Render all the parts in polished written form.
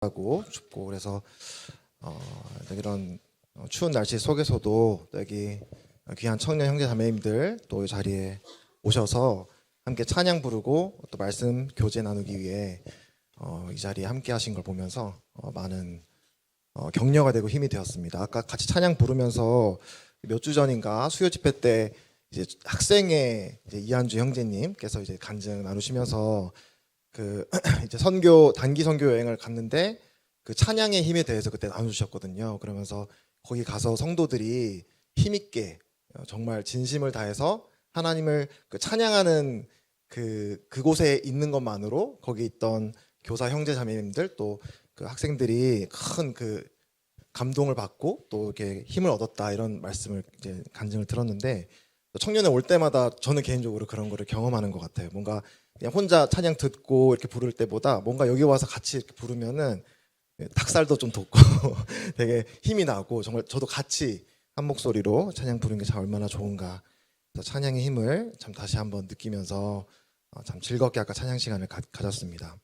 하고 춥고 그래서 이런 추운 날씨 속에서도 여기 귀한 청년 형제 자매님들 또 이 자리에 오셔서 함께 찬양 부르고 또 말씀 교제 나누기 위해 이 자리에 함께 하신 걸 보면서 많은 격려가 되고 힘이 되었습니다. 아까 같이 찬양 부르면서 몇 주 전인가 수요 집회 때 이제 학생의 이제 이한주 형제님께서 이제 간증 나누시면서 그 이제 단기 선교 여행을 갔는데 그 찬양의 힘에 대해서 그때 나눠주셨거든요. 그러면서 거기 가서 성도들이 힘있게 정말 진심을 다해서 하나님을 그 찬양하는 그곳에 있는 것만으로 거기 있던 교사 형제 자매님들 또 그 학생들이 큰 그 감동을 받고 또 이렇게 힘을 얻었다 이런 말씀을 이제 간증을 들었는데 청년회 올 때마다 저는 개인적으로 그런 거를 경험하는 것 같아요. 뭔가 그냥 혼자 찬양 듣고 이렇게 부를 때보다 뭔가 여기 와서 같이 이렇게 부르면은 닭살도 좀 돋고 되게 힘이 나고 정말 저도 같이 한 목소리로 찬양 부르는 게 참 얼마나 좋은가. 그래서 찬양의 힘을 참 다시 한번 느끼면서 참 즐겁게 아까 찬양 시간을 가졌습니다.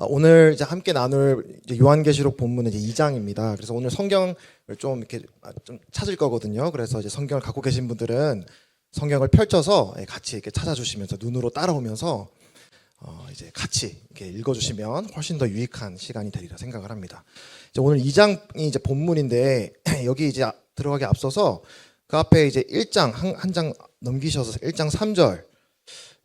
오늘 이제 함께 나눌 이제 요한계시록 본문은 이제 2장입니다. 그래서 오늘 성경을 좀 이렇게 좀 찾을 거거든요. 그래서 이제 성경을 갖고 계신 분들은 성경을 펼쳐서 같이 이렇게 찾아주시면서 눈으로 따라오면서 이제 같이 이렇게 읽어주시면 훨씬 더 유익한 시간이 되리라 생각을 합니다. 이제 오늘 2장이 이제 본문인데 여기 이제 들어가기 앞서서 그 앞에 이제 1장 한 장 넘기셔서 1장 3절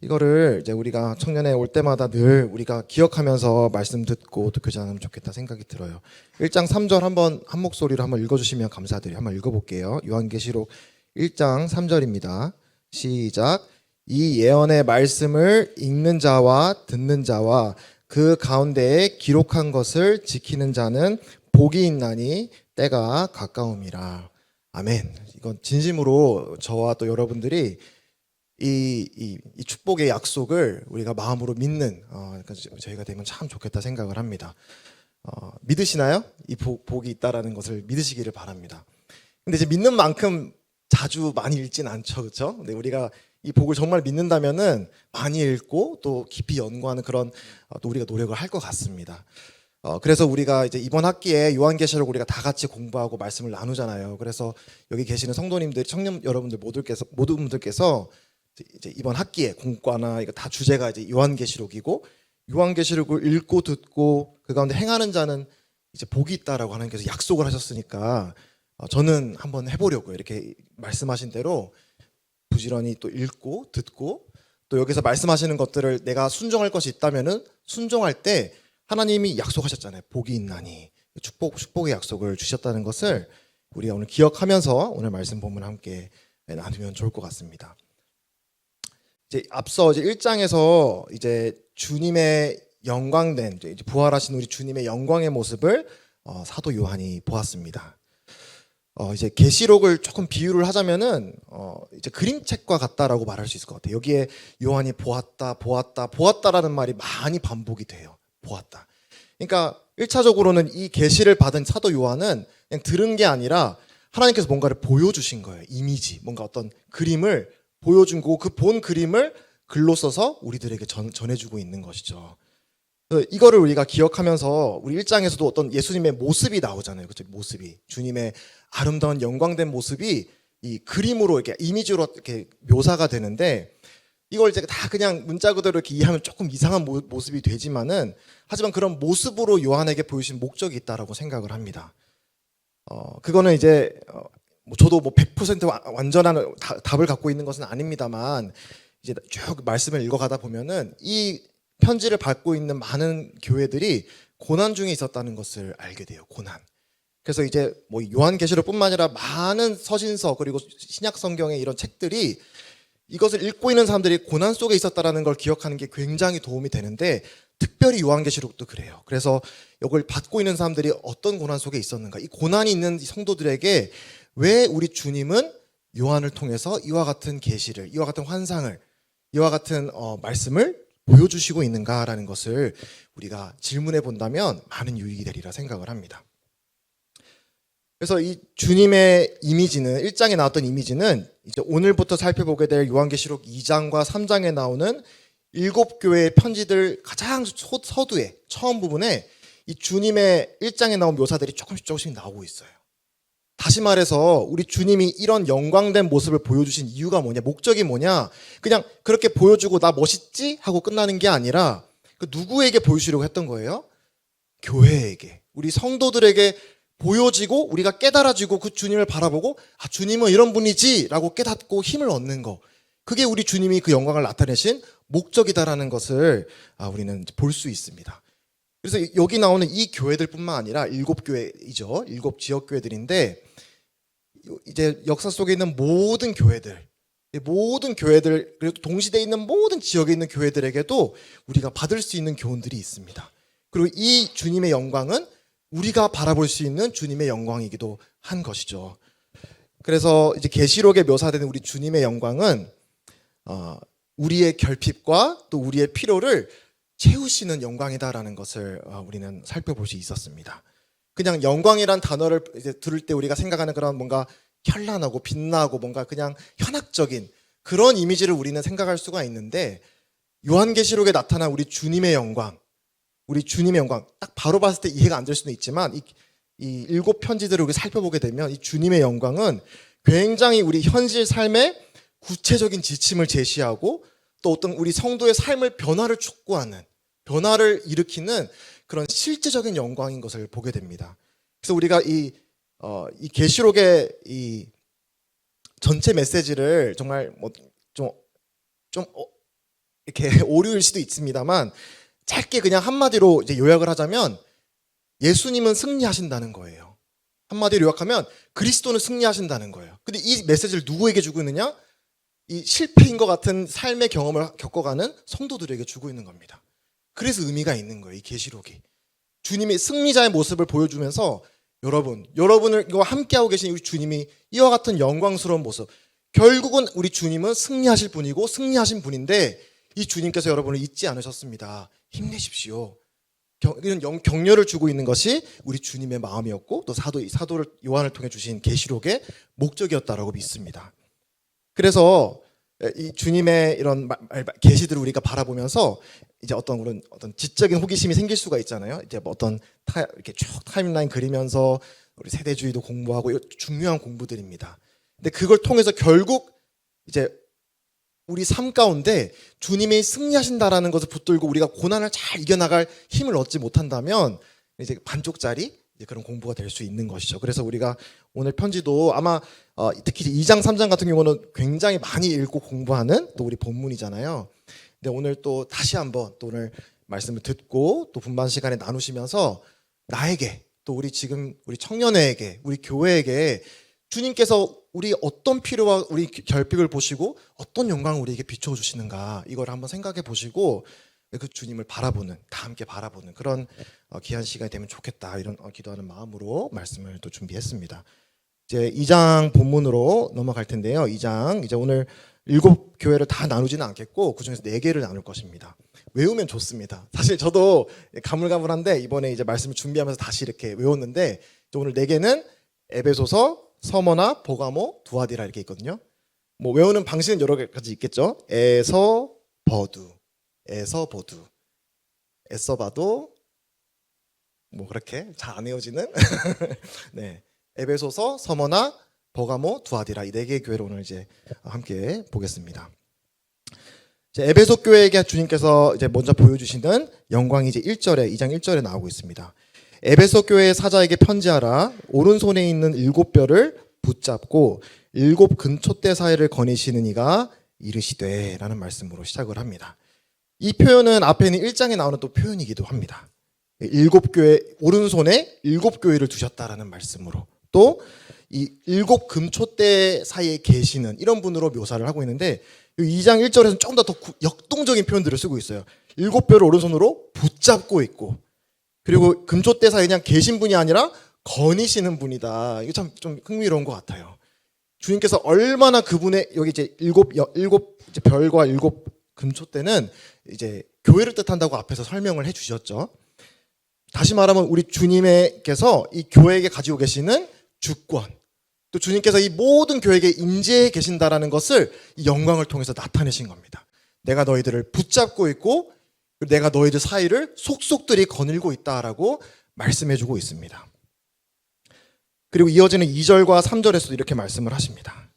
이거를 이제 우리가 청년회 올 때마다 늘 우리가 기억하면서 말씀 듣고 또 교제하면 좋겠다 생각이 들어요. 1장 3절 한번 한 목소리로 한번 읽어주시면 감사드려요. 한번 읽어볼게요. 요한계시록 1장 3절입니다. 시작. 이 예언의 말씀을 읽는 자와 듣는 자와 그 가운데에 기록한 것을 지키는 자는 복이 있나니 때가 가까움이라. 아멘. 이건 진심으로 저와 또 여러분들이 이 축복의 약속을 우리가 마음으로 믿는 그러니까 저희가 되면 참 좋겠다 생각을 합니다. 믿으시나요? 이 복이 있다라는 것을 믿으시기를 바랍니다. 근데 이제 믿는 만큼 자주 많이 읽진 않죠, 그렇죠? 근데 우리가 이 복을 정말 믿는다면은 많이 읽고 또 깊이 연구하는 그런 또 우리가 노력을 할 것 같습니다. 그래서 우리가 이제 이번 학기에 요한계시록 우리가 다 같이 공부하고 말씀을 나누잖아요. 그래서 여기 계시는 성도님들, 청년 여러분들 모든 분들께서 이제 이번 학기에 공과나 이거 다 주제가 이제 요한계시록이고 요한계시록을 읽고 듣고 그 가운데 행하는 자는 이제 복이 있다라고 하나님께서 약속을 하셨으니까 저는 한번 해보려고요. 이렇게 말씀하신 대로 부지런히 또 읽고 듣고 또 여기서 말씀하시는 것들을 내가 순종할 것이 있다면은 순종할 때 하나님이 약속하셨잖아요. 복이 있나니 축복의 약속을 주셨다는 것을 우리가 오늘 기억하면서 오늘 말씀 본문 함께 나누면 좋을 것 같습니다. 이제 앞서 이제 1장에서 이제 주님의 영광된 이제 부활하신 우리 주님의 영광의 모습을 사도 요한이 보았습니다. 이제 계시록을 조금 비유를 하자면은 이제 그림책과 같다라고 말할 수 있을 것 같아요. 여기에 요한이 보았다라는 말이 많이 반복이 돼요. 보았다. 그러니까 1차적으로는 이 계시를 받은 사도 요한은 그냥 들은 게 아니라 하나님께서 뭔가를 보여주신 거예요. 이미지, 뭔가 어떤 그림을 보여준 거고 그 본 그림을 글로 써서 우리들에게 전해주고 있는 것이죠. 이거를 우리가 기억하면서 우리 1장에서도 어떤 예수님의 모습이 나오잖아요. 그렇죠? 모습이 주님의 아름다운 영광된 모습이 이 그림으로 이렇게 이미지로 이렇게 묘사가 되는데 이걸 이제 다 그냥 문자 그대로 이렇게 이해하면 조금 이상한 모습이 되지만은 하지만 그런 모습으로 요한에게 보여주신 목적이 있다라고 생각을 합니다. 그거는 이제 저도 100% 완전한 답을 갖고 있는 것은 아닙니다만 이제 쭉 말씀을 읽어가다 보면은 이 편지를 받고 있는 많은 교회들이 고난 중에 있었다는 것을 알게 돼요. 고난. 그래서 이제 뭐 요한계시록뿐만 아니라 많은 서신서 그리고 신약 성경의 이런 책들이 이것을 읽고 있는 사람들이 고난 속에 있었다라는 걸 기억하는 게 굉장히 도움이 되는데 특별히 요한계시록도 그래요. 그래서 이걸 받고 있는 사람들이 어떤 고난 속에 있었는가, 이 고난이 있는 성도들에게 왜 우리 주님은 요한을 통해서 이와 같은 계시를, 이와 같은 환상을, 이와 같은 말씀을 보여주시고 있는가라는 것을 우리가 질문해 본다면 많은 유익이 되리라 생각을 합니다. 그래서 이 주님의 이미지는 1장에 나왔던 이미지는 이제 오늘부터 살펴보게 될 요한계시록 2장과 3장에 나오는 7교회의 편지들 가장 서두에 처음 부분에 이 주님의 1장에 나온 묘사들이 조금씩 나오고 있어요. 다시 말해서 우리 주님이 이런 영광된 모습을 보여주신 이유가 뭐냐, 목적이 뭐냐, 그냥 그렇게 보여주고 나 멋있지? 하고 끝나는 게 아니라 그 누구에게 보여주려고 했던 거예요? 교회에게, 우리 성도들에게 보여지고 우리가 깨달아지고 그 주님을 바라보고 아, 주님은 이런 분이지 라고 깨닫고 힘을 얻는 거, 그게 우리 주님이 그 영광을 나타내신 목적이다라는 것을 우리는 볼 수 있습니다. 그래서 여기 나오는 이 교회들뿐만 아니라 7교회이죠. 7 지역교회들인데 이제 역사 속에 있는 모든 교회들, 그리고 동시대에 있는 모든 지역에 있는 교회들에게도 우리가 받을 수 있는 교훈들이 있습니다. 그리고 이 주님의 영광은 우리가 바라볼 수 있는 주님의 영광이기도 한 것이죠. 그래서 이제 계시록에 묘사되는 우리 주님의 영광은 우리의 결핍과 또 우리의 필요를 채우시는 영광이다라는 것을 우리는 살펴볼 수 있었습니다. 그냥 영광이란 단어를 이제 들을 때 우리가 생각하는 그런 뭔가 현란하고 빛나고 뭔가 그냥 현학적인 그런 이미지를 우리는 생각할 수가 있는데, 요한계시록에 나타난 우리 주님의 영광, 딱 바로 봤을 때 이해가 안 될 수는 있지만 이 7 편지들을 우리 살펴보게 되면 이 주님의 영광은 굉장히 우리 현실 삶의 구체적인 지침을 제시하고 또 어떤 우리 성도의 삶의 변화를 촉구하는, 변화를 일으키는 그런 실제적인 영광인 것을 보게 됩니다. 그래서 우리가 이 계시록의 이 전체 메시지를 정말 좀 이렇게 오류일 수도 있습니다만 짧게 그냥 한마디로 이제 요약을 하자면 예수님은 승리하신다는 거예요. 한마디로 요약하면 그리스도는 승리하신다는 거예요. 근데 이 메시지를 누구에게 주고 있느냐? 이 실패인 것 같은 삶의 경험을 겪어가는 성도들에게 주고 있는 겁니다. 그래서 의미가 있는 거예요, 이 계시록이. 주님이 승리자의 모습을 보여주면서 여러분을 이거 함께하고 계신 우리 주님이 이와 같은 영광스러운 모습, 결국은 우리 주님은 승리하실 분이고 승리하신 분인데 이 주님께서 여러분을 잊지 않으셨습니다. 힘내십시오. 이런 격려를 주고 있는 것이 우리 주님의 마음이었고 또 사도를 요한을 통해 주신 계시록의 목적이었다라고 믿습니다. 그래서 이 주님의 이런 계시들을 우리가 바라보면서 이제 어떤 지적인 호기심이 생길 수가 있잖아요. 이제 뭐 이렇게 쭉 타임라인 그리면서 우리 세대주의도 공부하고 이런 중요한 공부들입니다. 근데 그걸 통해서 결국 이제 우리 삶 가운데 주님이 승리하신다라는 것을 붙들고 우리가 고난을 잘 이겨나갈 힘을 얻지 못한다면 이제 반쪽짜리 이제 그런 공부가 될 수 있는 것이죠. 그래서 우리가 오늘 편지도 아마 특히 2장, 3장 같은 경우는 굉장히 많이 읽고 공부하는 또 우리 본문이잖아요. 근데 오늘 또 다시 한번 또 오늘 말씀을 듣고 또 분반 시간에 나누시면서 나에게 또 우리 청년회에게 우리 교회에게 주님께서 우리 어떤 필요와 우리 결핍을 보시고 어떤 영광을 우리에게 비춰주시는가 이걸 한번 생각해 보시고 그 주님을 다 함께 바라보는 그런 귀한 시간이 되면 좋겠다 이런 기도하는 마음으로 말씀을 또 준비했습니다. 이제 2장 본문으로 넘어갈 텐데요. 2장 이제 오늘 7 교회를 다 나누지는 않겠고 그중에서 4개를 나눌 것입니다. 외우면 좋습니다. 사실 저도 가물가물한데 이번에 이제 말씀을 준비하면서 다시 이렇게 외웠는데 오늘 4개는 에베소서, 서머나, 보가모, 두아디라 이렇게 있거든요. 뭐 외우는 방식은 여러 가지 있겠죠. 에서 버두, 애써 봐도 뭐 그렇게 잘 안 외워지는 네, 에베소서, 서머나, 버가모, 두아디라 이 4개의 교회를 오늘 이제 함께 보겠습니다. 이제 에베소 교회에게 주님께서 이제 먼저 보여주시는 영광이 이제 2장 1절에 나오고 있습니다. 에베소 교회의 사자에게 편지하라. 오른손에 있는 7뼈를 붙잡고 7 근촛대 사이를 거니시는 이가 이르시되 라는 말씀으로 시작을 합니다. 이 표현은 앞에 있는 1장에 나오는 또 표현이기도 합니다. 7 교회, 오른손에 7 교회를 두셨다라는 말씀으로 또 이 7 금촛대 사이에 계시는 이런 분으로 묘사를 하고 있는데 2장 1절에서는 조금 더 역동적인 표현들을 쓰고 있어요. 7뼈를 오른손으로 붙잡고 있고 그리고 금촛대 사이에 그냥 계신 분이 아니라 거니시는 분이다. 이거 참 좀 흥미로운 것 같아요. 주님께서 얼마나 그분의 여기 이제 7 별과 7 금촛대는 이제 교회를 뜻한다고 앞에서 설명을 해주셨죠. 다시 말하면 우리 주님께서 이 교회에게 가지고 계시는 주권, 또 주님께서 이 모든 교회에게 임재해 계신다라는 것을 이 영광을 통해서 나타내신 겁니다. 내가 너희들을 붙잡고 있고 그리고 내가 너희들 사이를 속속들이 거닐고 있다라고 말씀해주고 있습니다. 그리고 이어지는 2절과 3절에서도 이렇게 말씀을 하십니다.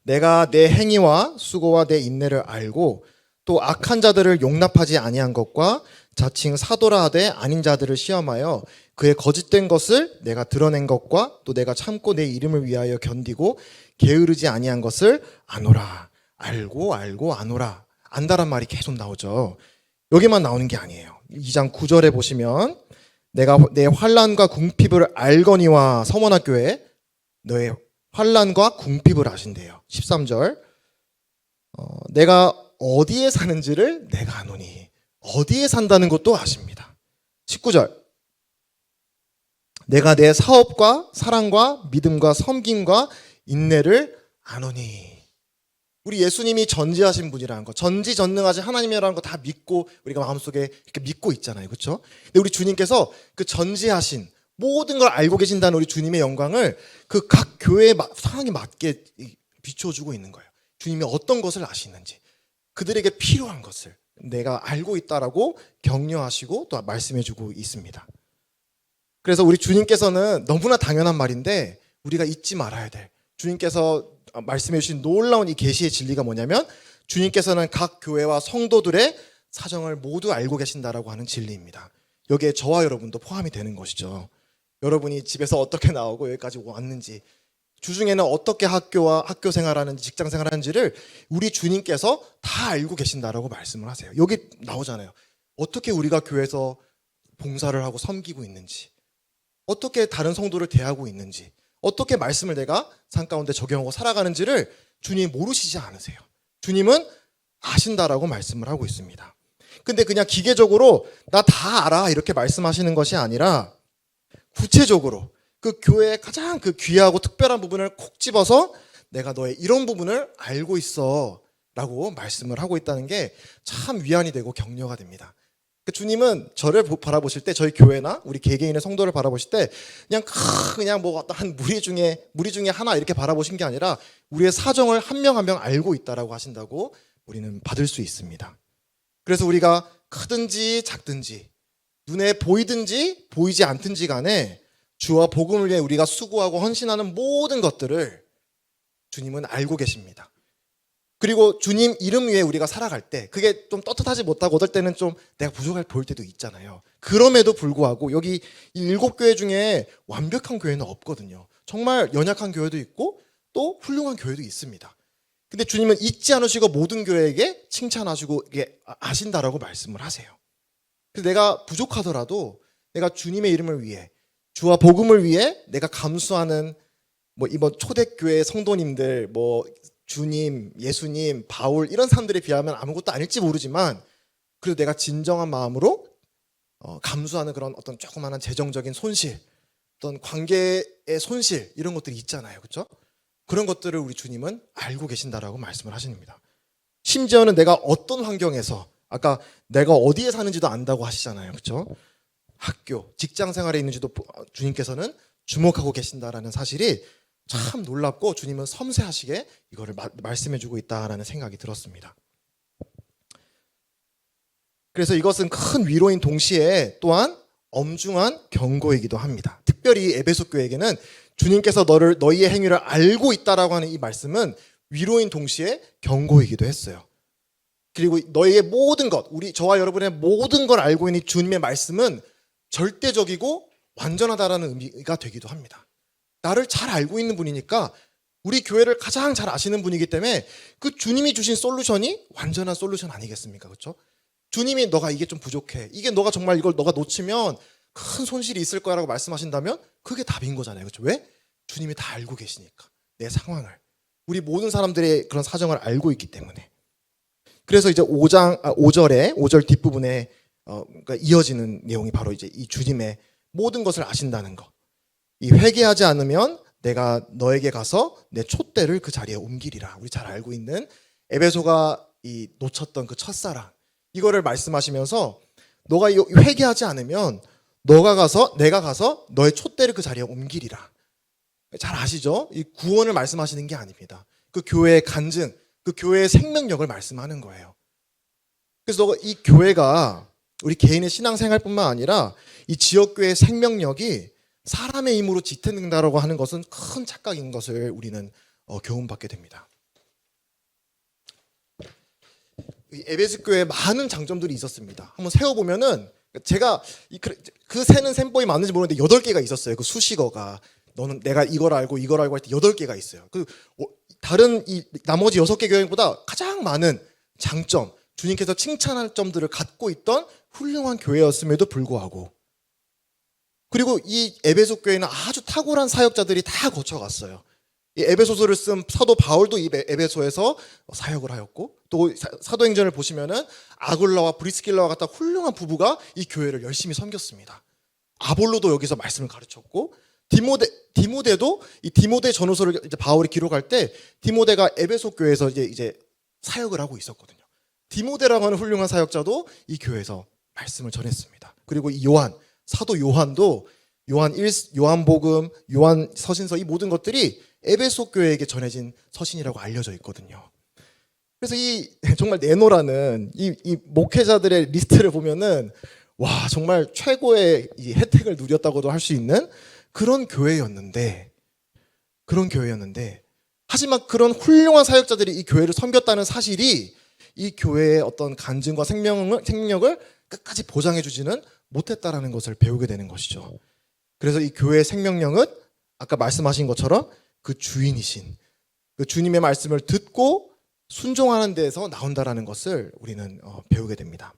내가 내 행위와 수고와 내 인내를 알고 또 악한 자들을 용납하지 아니한 것과 자칭 사도라 하되 아닌 자들을 시험하여 그의 거짓된 것을 내가 드러낸 것과 또 내가 참고 내 이름을 위하여 견디고 게으르지 아니한 것을 아노라. 알고 아노라. 안다란 말이 계속 나오죠. 여기만 나오는 게 아니에요. 2장 9절에 보시면 내가 내 환난과 궁핍을 알거니와 서원학교에 너의 환난과 궁핍을 아신대요. 13절 내가 어디에 사는지를 내가 아노니. 어디에 산다는 것도 아십니다. 19절 내가 내 사업과 사랑과 믿음과 섬김과 인내를 아노니. 우리 예수님이 전지하신 분이라는 거, 전지전능하신 하나님이라는 거 다 믿고 우리가 마음속에 이렇게 믿고 있잖아요. 그렇죠? 근데 우리 주님께서 그 전지하신 모든 걸 알고 계신다는 우리 주님의 영광을 그 각 교회의 상황에 맞게 비춰주고 있는 거예요. 주님이 어떤 것을 아시는지, 그들에게 필요한 것을 내가 알고 있다라고 격려하시고 또 말씀해주고 있습니다. 그래서 우리 주님께서는 너무나 당연한 말인데 우리가 잊지 말아야 돼. 주님께서 말씀해 주신 놀라운 이 계시의 진리가 뭐냐면 주님께서는 각 교회와 성도들의 사정을 모두 알고 계신다라고 하는 진리입니다. 여기에 저와 여러분도 포함이 되는 것이죠. 여러분이 집에서 어떻게 나오고 여기까지 왔는지, 주중에는 어떻게 학교 생활하는지 직장 생활하는지를 우리 주님께서 다 알고 계신다라고 말씀을 하세요. 여기 나오잖아요. 어떻게 우리가 교회에서 봉사를 하고 섬기고 있는지, 어떻게 다른 성도를 대하고 있는지, 어떻게 말씀을 내가 삶 가운데 적용하고 살아가는지를 주님이 모르시지 않으세요. 주님은 아신다라고 말씀을 하고 있습니다. 근데 그냥 기계적으로 나 다 알아 이렇게 말씀하시는 것이 아니라 구체적으로 그 교회의 가장 그 귀하고 특별한 부분을 콕 집어서 내가 너의 이런 부분을 알고 있어 라고 말씀을 하고 있다는 게 참 위안이 되고 격려가 됩니다. 주님은 저를 바라보실 때, 저희 교회나 우리 개개인의 성도를 바라보실 때 그냥 뭐 한 무리 중에 하나 이렇게 바라보신 게 아니라 우리의 사정을 한 명 한 명 알고 있다라고 하신다고 우리는 받을 수 있습니다. 그래서 우리가 크든지 작든지 눈에 보이든지 보이지 않든지 간에 주와 복음을 위해 우리가 수고하고 헌신하는 모든 것들을 주님은 알고 계십니다. 그리고 주님 이름 위에 우리가 살아갈 때 그게 좀 떳떳하지 못하고 어떨 때는 좀 내가 부족할 보일 때도 있잖아요. 그럼에도 불구하고 여기 이 7교회 중에 완벽한 교회는 없거든요. 정말 연약한 교회도 있고 또 훌륭한 교회도 있습니다. 근데 주님은 잊지 않으시고 모든 교회에게 칭찬하시고 이게 아신다라고 말씀을 하세요. 그래서 내가 부족하더라도 내가 주님의 이름을 위해, 주와 복음을 위해 내가 감수하는 뭐 이번 초대교회 성도님들, 뭐 주님, 예수님, 바울 이런 사람들에 비하면 아무것도 아닐지 모르지만 그래도 내가 진정한 마음으로 감수하는 그런 어떤 조그마한 재정적인 손실, 어떤 관계의 손실 이런 것들이 있잖아요. 그렇죠? 그런 것들을 우리 주님은 알고 계신다라고 말씀을 하십니다. 심지어는 내가 어떤 환경에서, 아까 내가 어디에 사는지도 안다고 하시잖아요. 그렇죠? 학교, 직장 생활에 있는지도 주님께서는 주목하고 계신다라는 사실이 참 놀랍고 주님은 섬세하시게 이거를 말씀해주고 있다라는 생각이 들었습니다. 그래서 이것은 큰 위로인 동시에 또한 엄중한 경고이기도 합니다. 특별히 에베소 교회에게는 주님께서 너희의 행위를 알고 있다라고 하는 이 말씀은 위로인 동시에 경고이기도 했어요. 그리고 너희의 모든 것, 저와 여러분의 모든 걸 알고 있는 주님의 말씀은 절대적이고 완전하다라는 의미가 되기도 합니다. 나를 잘 알고 있는 분이니까 우리 교회를 가장 잘 아시는 분이기 때문에 그 주님이 주신 솔루션이 완전한 솔루션 아니겠습니까? 그렇죠? 주님이 너가 이게 좀 부족해, 이게 너가 정말 이걸 너가 놓치면 큰 손실이 있을 거라고 말씀하신다면 그게 답인 거잖아요. 그렇죠? 왜? 주님이 다 알고 계시니까 내 상황을, 우리 모든 사람들의 그런 사정을 알고 있기 때문에. 그래서 이제 5절 뒷부분에 그러니까 이어지는 내용이 바로 이제 이 주님의 모든 것을 아신다는 것. 이 회개하지 않으면 내가 너에게 가서 내 촛대를 그 자리에 옮기리라. 우리 잘 알고 있는 에베소가 이 놓쳤던 그 첫사랑, 이거를 말씀하시면서 너가 회개하지 않으면 내가 가서 너의 촛대를 그 자리에 옮기리라. 잘 아시죠? 이 구원을 말씀하시는 게 아닙니다. 그 교회의 간증, 그 교회의 생명력을 말씀하는 거예요. 그래서 이 교회가 우리 개인의 신앙생활뿐만 아니라 이 지역교회의 생명력이 사람의 힘으로 지탱된다고 하는 것은 큰 착각인 것을 우리는 교훈받게 됩니다. 이 에베소 교회에 많은 장점들이 있었습니다. 한번 세어보면은 제가 그 세는 셈법이 맞는지 모르는데 8개가 있었어요. 그 수식어가 너는 내가 이걸 알고 할 때 8개가 있어요. 그 다른 이 나머지 6개 교회보다 가장 많은 장점, 주님께서 칭찬할 점들을 갖고 있던 훌륭한 교회였음에도 불구하고, 그리고 이 에베소 교회는 아주 탁월한 사역자들이 다 거쳐갔어요. 이 에베소서를 쓴 사도 바울도 이 에베소에서 사역을 하였고, 또 사도행전을 보시면은 아굴라와 브리스길라와 같은 훌륭한 부부가 이 교회를 열심히 섬겼습니다. 아볼로도 여기서 말씀을 가르쳤고, 디모데도 이 디모데 전후서를 이제 바울이 기록할 때 디모데가 에베소 교회에서 이제 사역을 하고 있었거든요. 디모데라고 하는 훌륭한 사역자도 이 교회에서 말씀을 전했습니다. 그리고 이 사도 요한도 요한복음, 요한 서신서 이 모든 것들이 에베소 교회에게 전해진 서신이라고 알려져 있거든요. 그래서 이 정말 네노라는 이 목회자들의 리스트를 보면은 와, 정말 최고의 이 혜택을 누렸다고도 할 수 있는 그런 교회였는데 하지만 그런 훌륭한 사역자들이 이 교회를 섬겼다는 사실이 이 교회의 어떤 간증과 생명력을 끝까지 보장해 주지는 못했다라는 것을 배우게 되는 것이죠. 그래서 이 교회의 생명력은 아까 말씀하신 것처럼 그 주인이신 그 주님의 말씀을 듣고 순종하는 데에서 나온다라는 것을 우리는 배우게 됩니다.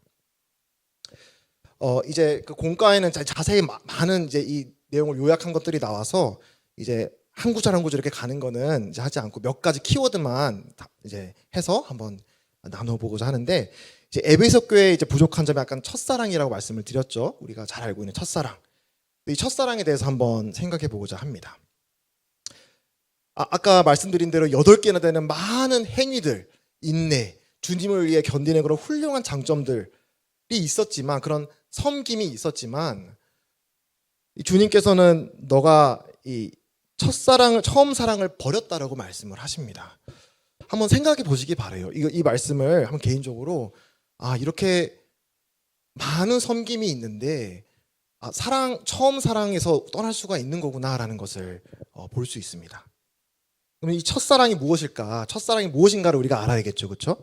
이제 그 공과에는 자세히 많은 이제 이 내용을 요약한 것들이 나와서 이제 한 구절 한 구절 이렇게 가는 거는 이제 하지 않고 몇 가지 키워드만 이제 해서 한번 나눠보고자 하는데, 이제 에베소 교회의 이제 부족한 점이 약간 첫사랑이라고 말씀을 드렸죠. 우리가 잘 알고 있는 첫사랑. 이 첫사랑에 대해서 한번 생각해 보고자 합니다. 아까 말씀드린 대로 8개나 되는 많은 행위들, 인내, 주님을 위해 견디는 그런 훌륭한 장점들이 있었지만, 그런 섬김이 있었지만, 주님께서는 너가 이 처음 사랑을 버렸다라고 말씀을 하십니다. 한번 생각해 보시기 바라요. 이 말씀을 한번 개인적으로 이렇게 많은 섬김이 있는데 처음 사랑에서 떠날 수가 있는 거구나라는 것을 볼 수 있습니다. 그럼 이 첫사랑이 무엇일까? 첫사랑이 무엇인가를 우리가 알아야겠죠, 그렇죠?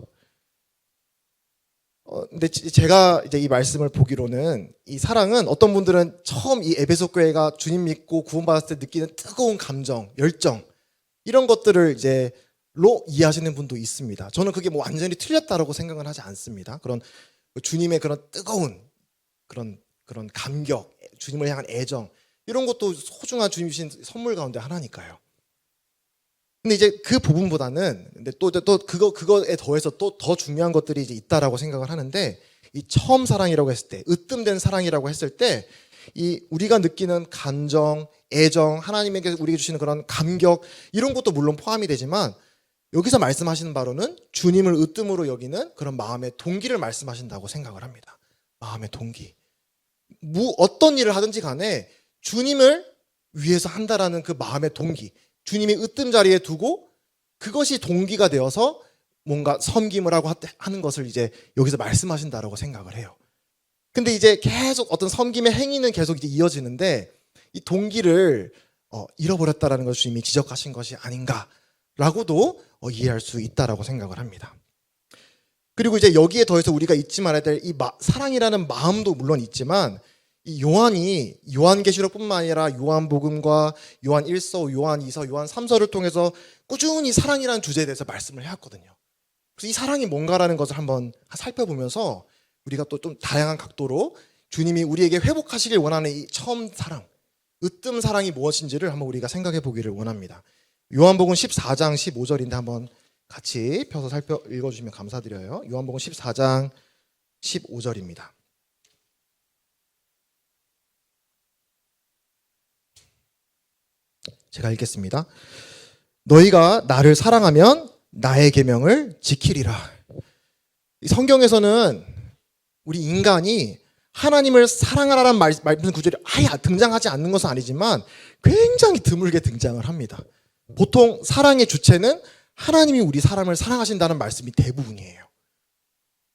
근데 제가 이제 이 말씀을 보기로는 이 사랑은 어떤 분들은 처음 이 에베소 교회가 주님 믿고 구원받았을 때 느끼는 뜨거운 감정, 열정 이런 것들을 이제 로 이해하시는 분도 있습니다. 저는 그게 뭐 완전히 틀렸다라고 생각은 하지 않습니다. 그런 주님의 그런 뜨거운 그런 감격, 주님을 향한 애정 이런 것도 소중한 주님 주신 선물 가운데 하나니까요. 근데 이제 그 부분보다는 근데 또 그거에 더해서 또 더 중요한 것들이 이제 있다라고 생각을 하는데, 이 처음 사랑이라고 했을 때, 으뜸된 사랑이라고 했을 때, 이 우리가 느끼는 감정, 애정, 하나님에게 우리에게 주시는 그런 감격 이런 것도 물론 포함이 되지만, 여기서 말씀하시는 바로는 주님을 으뜸으로 여기는 그런 마음의 동기를 말씀하신다고 생각을 합니다. 마음의 동기. 어떤 일을 하든지 간에 주님을 위해서 한다라는 그 마음의 동기, 주님이 으뜸 자리에 두고 그것이 동기가 되어서 뭔가 섬김을 하고 하는 것을 이제 여기서 말씀하신다라고 생각을 해요. 근데 이제 계속 어떤 섬김의 행위는 계속 이제 이어지는데, 이 동기를 잃어버렸다라는 것을 주님이 지적하신 것이 아닌가라고도 이해할 수 있다라고 생각을 합니다. 그리고 이제 여기에 더해서 우리가 잊지 말아야 될 이 사랑이라는 마음도 물론 있지만, 이 요한이 요한계시록뿐만 아니라 요한복음과 요한 1서, 요한 2서, 요한 3서를 통해서 꾸준히 사랑이라는 주제에 대해서 말씀을 해왔거든요. 그래서 이 사랑이 뭔가라는 것을 한번 살펴보면서 우리가 또 좀 다양한 각도로 주님이 우리에게 회복하시길 원하는 이 처음 사랑, 으뜸 사랑이 무엇인지를 한번 우리가 생각해 보기를 원합니다. 요한복음 14장 15절인데 한번 같이 펴서 읽어주시면 감사드려요. 요한복음 14장 15절입니다. 제가 읽겠습니다. 너희가 나를 사랑하면 나의 계명을 지키리라. 성경에서는 우리 인간이 하나님을 사랑하라는 말씀 구절이 아예 등장하지 않는 것은 아니지만 굉장히 드물게 등장을 합니다. 보통 사랑의 주체는 하나님이 우리 사람을 사랑하신다는 말씀이 대부분이에요.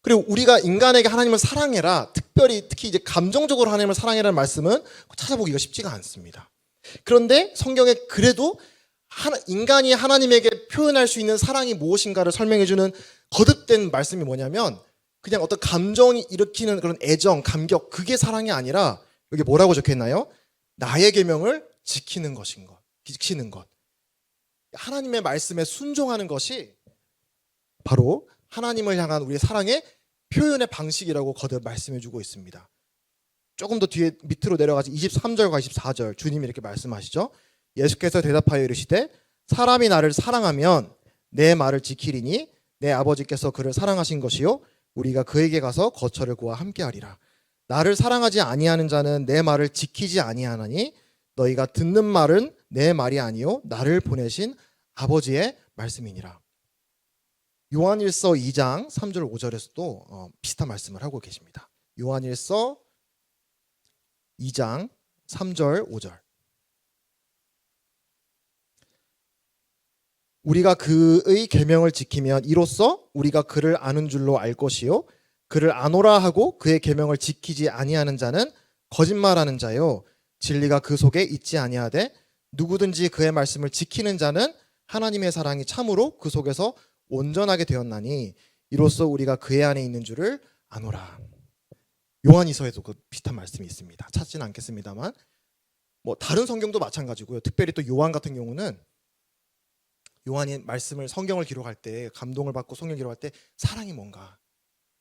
그리고 우리가 인간에게 하나님을 사랑해라, 특히 이제 감정적으로 하나님을 사랑해라는 말씀은 찾아보기가 쉽지가 않습니다. 그런데 성경에 그래도 인간이 하나님에게 표현할 수 있는 사랑이 무엇인가를 설명해주는 거듭된 말씀이 뭐냐면, 그냥 어떤 감정이 일으키는 그런 애정, 감격, 그게 사랑이 아니라 여기 뭐라고 적혀있나요? 나의 계명을 지키는 것인 것, 지키는 것. 하나님의 말씀에 순종하는 것이 바로 하나님을 향한 우리의 사랑의 표현의 방식이라고 거듭 말씀해주고 있습니다. 조금 더 뒤에 밑으로 내려가서 23절과 24절 주님이 이렇게 말씀하시죠. 예수께서 대답하여 이르시되 사람이 나를 사랑하면 내 말을 지키리니 내 아버지께서 그를 사랑하신 것이요 우리가 그에게 가서 거처를 구하 함께하리라. 나를 사랑하지 아니하는 자는 내 말을 지키지 아니하나니 너희가 듣는 말은 내 말이 아니요 나를 보내신 아버지의 말씀이니라. 요한일서 2장 3절 5절에서도 비슷한 말씀을 하고 계십니다. 요한일서 2장 3절 5절. 우리가 그의 계명을 지키면 이로써 우리가 그를 아는 줄로 알 것이요 그를 아노라 하고 그의 계명을 지키지 아니하는 자는 거짓말하는 자요 진리가 그 속에 있지 아니하되 누구든지 그의 말씀을 지키는 자는 하나님의 사랑이 참으로 그 속에서 온전하게 되었나니 이로써 우리가 그의 안에 있는 줄을 아노라. 요한이서에도 그 비슷한 말씀이 있습니다. 찾지는 않겠습니다만 다른 성경도 마찬가지고요. 특별히 또 요한 같은 경우는 요한이 말씀을 성경을 기록할 때 감동을 받고 성경 기록할 때 사랑이 뭔가,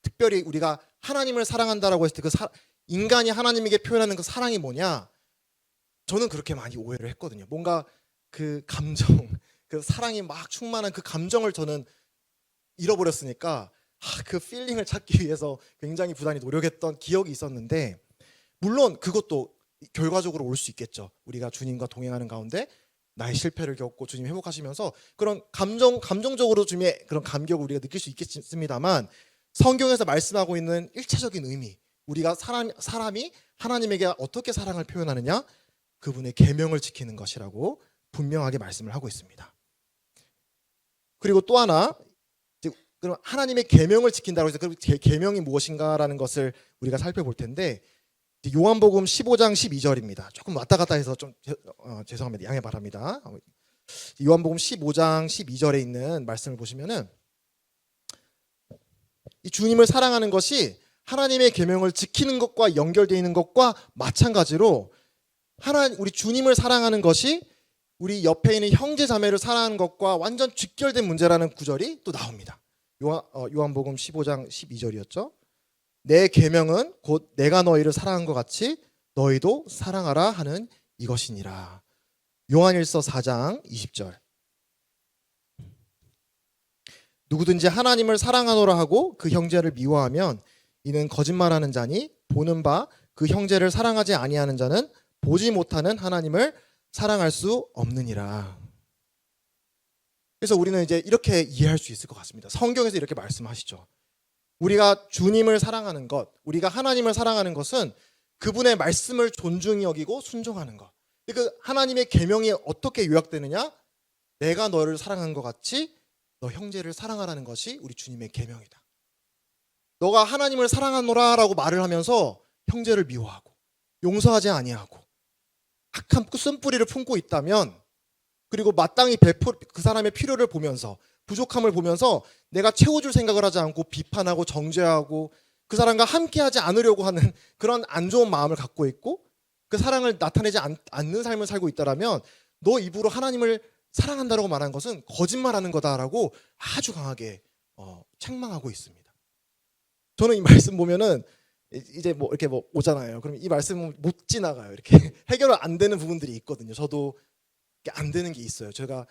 특별히 우리가 하나님을 사랑한다라고 했을 때 인간이 하나님에게 표현하는 그 사랑이 뭐냐, 저는 그렇게 많이 오해를 했거든요. 뭔가 그 감정, 그 사랑이 막 충만한 그 감정을 저는 잃어버렸으니까 그 필링을 찾기 위해서 굉장히 부단히 노력했던 기억이 있었는데, 물론 그것도 결과적으로 올 수 있겠죠. 우리가 주님과 동행하는 가운데 나의 실패를 겪고 주님 회복하시면서 그런 감정적으로 주님의 그런 감격을 우리가 느낄 수 있겠습니다만, 성경에서 말씀하고 있는 1차적인 의미, 우리가 사람이 하나님에게 어떻게 사랑을 표현하느냐, 그분의 계명을 지키는 것이라고 분명하게 말씀을 하고 있습니다. 그리고 또 하나, 그럼 하나님의 계명을 지킨다고 해서 그 계명이 무엇인가라는 것을 우리가 살펴볼 텐데, 요한복음 15장 12절입니다. 조금 왔다 갔다 해서 좀 죄송합니다. 양해 바랍니다. 요한복음 15장 12절에 있는 말씀을 보시면은 이 주님을 사랑하는 것이 하나님의 계명을 지키는 것과 연결되어 있는 것과 마찬가지로 우리 주님을 사랑하는 것이 우리 옆에 있는 형제 자매를 사랑하는 것과 완전 직결된 문제라는 구절이 또 나옵니다. 요한복음 15장 12절이었죠. 내 계명은 곧 내가 너희를 사랑한 것 같이 너희도 사랑하라 하는 이것이니라. 요한일서 4장 20절. 누구든지 하나님을 사랑하노라 하고 그 형제를 미워하면 이는 거짓말하는 자니 보는 바 그 형제를 사랑하지 아니하는 자는 보지 못하는 하나님을 사랑할 수 없느니라. 그래서 우리는 이제 이렇게 이해할 수 있을 것 같습니다. 성경에서 이렇게 말씀하시죠. 우리가 주님을 사랑하는 것, 우리가 하나님을 사랑하는 것은 그분의 말씀을 존중히 여기고 순종하는 것. 그 하나님의 계명이 어떻게 요약되느냐? 내가 너를 사랑한 것 같이 너 형제를 사랑하라는 것이 우리 주님의 계명이다. 너가 하나님을 사랑하노라라고 말을 하면서 형제를 미워하고 용서하지 아니하고 악한 쓴뿌리를 품고 있다면, 그리고 마땅히 그 사람의 필요를 보면서 부족함을 보면서 내가 채워줄 생각을 하지 않고 비판하고 정죄하고 그 사람과 함께하지 않으려고 하는 그런 안 좋은 마음을 갖고 있고 그 사랑을 나타내지 않는 삶을 살고 있다라면 너 입으로 하나님을 사랑한다라고 말하는 것은 거짓말하는 거다라고 아주 강하게 책망하고 있습니다. 저는 이 말씀 보면은 이제 이렇게 오잖아요. 그럼 이 말씀은 못 지나가요. 이렇게 해결 안 되는 부분들이 있거든요. 저도 안 되는 게 있어요. 제가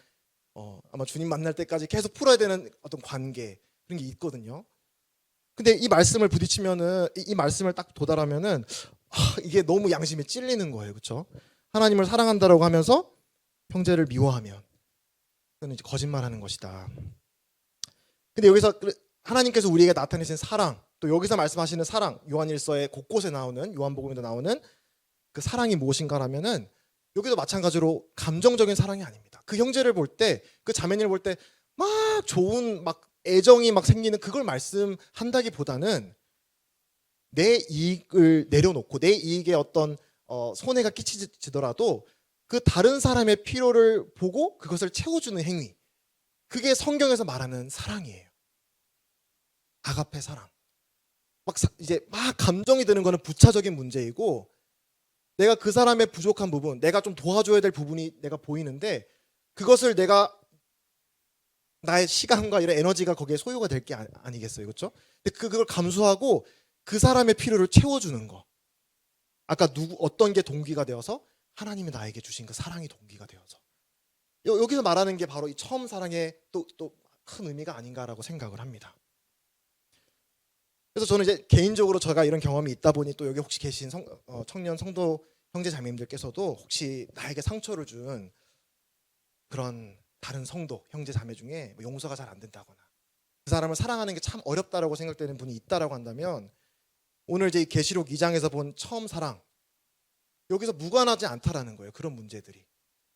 아마 주님 만날 때까지 계속 풀어야 되는 어떤 관계, 그런 게 있거든요. 근데 이 말씀을 부딪히면은, 이 말씀을 딱 도달하면은 이게 너무 양심에 찔리는 거예요. 그렇죠? 하나님을 사랑한다라고 하면서 형제를 미워하면 그건 이제 거짓말하는 것이다. 근데 여기서 하나님께서 우리에게 나타내신 사랑, 또 여기서 말씀하시는 사랑, 요한일서의 곳곳에 나오는, 요한복음에도 나오는 그 사랑이 무엇인가라면은 여기도 마찬가지로 감정적인 사랑이 아닙니다. 그 형제를 볼 때, 그 자매님을 볼 때 막 좋은 막 애정이 막 생기는 그걸 말씀한다기보다는 내 이익을 내려놓고 내 이익에 어떤 손해가 끼치더라도 그 다른 사람의 필요를 보고 그것을 채워주는 행위, 그게 성경에서 말하는 사랑이에요. 아가페 사랑. 이제 막 감정이 드는 거는 부차적인 문제이고, 내가 그 사람의 부족한 부분, 내가 좀 도와줘야 될 부분이 내가 보이는데 그것을 내가 나의 시간과 이런 에너지가 거기에 소요가 될 게 아니겠어요, 그렇죠? 근데 그걸 감수하고 그 사람의 필요를 채워주는 거. 아까 어떤 게 동기가 되어서 하나님이 나에게 주신 그 사랑이 동기가 되어서 여기서 말하는 게 바로 이 처음 사랑의 또 큰 의미가 아닌가라고 생각을 합니다. 그래서 저는 이제 개인적으로 제가 이런 경험이 있다 보니 또 여기 혹시 계신 청년 성도 형제 자매님들께서도 혹시 나에게 상처를 준 그런 다른 성도 형제 자매 중에 뭐 용서가 잘 안 된다거나 그 사람을 사랑하는 게 참 어렵다라고 생각되는 분이 있다라고 한다면, 오늘 이제 계시록 2장에서 본 처음 사랑, 여기서 무관하지 않다라는 거예요. 그런 문제들이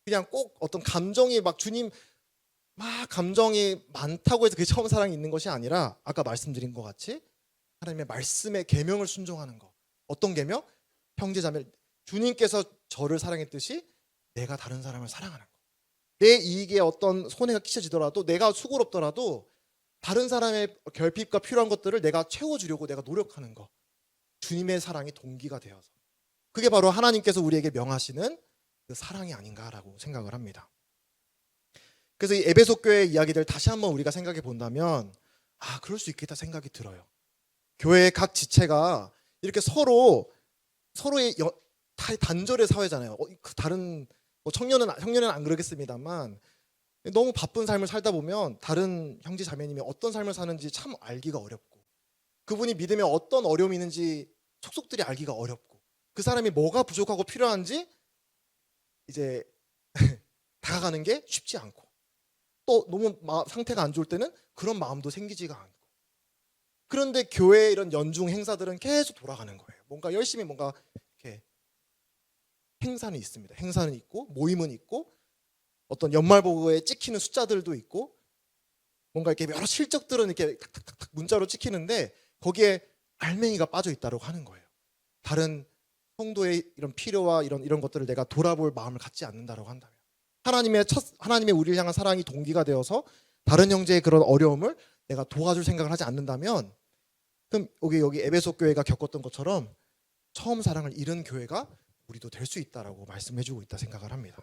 그냥 꼭 어떤 감정이 막 주님 막 감정이 많다고 해서 그게 처음 사랑이 있는 것이 아니라, 아까 말씀드린 것 같이 하나님의 말씀의 계명을 순종하는 거. 어떤 계명? 형제자매, 주님께서 저를 사랑했듯이 내가 다른 사람을 사랑하는 거. 내 이익에 어떤 손해가 끼쳐지더라도, 내가 수고롭더라도 다른 사람의 결핍과 필요한 것들을 내가 채워주려고 내가 노력하는 거. 주님의 사랑이 동기가 되어서, 그게 바로 하나님께서 우리에게 명하시는 그 사랑이 아닌가라고 생각을 합니다. 그래서 이 에베소 교회 이야기들 다시 한번 우리가 생각해 본다면, 그럴 수 있겠다 생각이 들어요. 교회의 각 지체가 이렇게 서로의 단절의 사회잖아요. 다른 청년은 안 그러겠습니다만, 너무 바쁜 삶을 살다 보면 다른 형제 자매님이 어떤 삶을 사는지 참 알기가 어렵고, 그분이 믿음에 어떤 어려움이 있는지 속속들이 알기가 어렵고, 그 사람이 뭐가 부족하고 필요한지 이제 다가가는 게 쉽지 않고, 또 너무 상태가 안 좋을 때는 그런 마음도 생기지가 않고. 그런데 교회의 이런 연중 행사들은 계속 돌아가는 거예요. 뭔가 열심히 뭔가 이렇게 행사는 있습니다. 행사는 있고 모임은 있고 어떤 연말보고에 찍히는 숫자들도 있고, 뭔가 이렇게 여러 실적들은 이렇게 탁탁탁 문자로 찍히는데 거기에 알맹이가 빠져 있다고 하는 거예요. 다른 성도의 이런 필요와 이런 것들을 내가 돌아볼 마음을 갖지 않는다라고 한다면, 하나님의 우리를 향한 사랑이 동기가 되어서 다른 형제의 그런 어려움을 내가 도와줄 생각을 하지 않는다면, 그럼 여기 에베소 교회가 겪었던 것처럼 처음 사랑을 잃은 교회가 우리도 될 수 있다라고 말씀해주고 있다 생각을 합니다.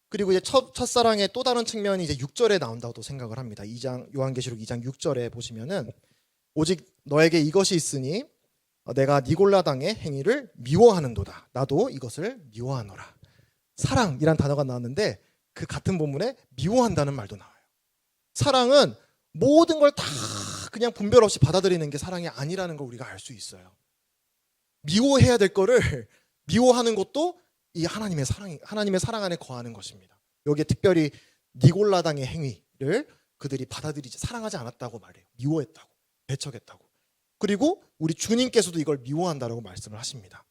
그리고 이제 첫사랑의 또 다른 측면이 이제 6절에 나온다고 생각을 합니다. 요한계시록 2장 6절에 보시면은, 오직 너에게 이것이 있으니 내가 니골라당의 행위를 미워하는도다. 나도 이것을 미워하노라. 사랑이란 단어가 나왔는데 그 같은 본문에 미워한다는 말도 나와요. 사랑은 모든 걸 다 그냥 분별 없이 받아들이는 게 사랑이 아니라는 걸 우리가 알 수 있어요. 미워해야 될 거를 미워하는 것도 이 하나님의 사랑 안에 거하는 것입니다. 여기에 특별히 니골라당의 행위를 그들이 받아들이지 사랑하지 않았다고 말해요. 미워했다고, 배척했다고. 그리고 우리 주님께서도 이걸 미워한다라고 말씀을 하십니다.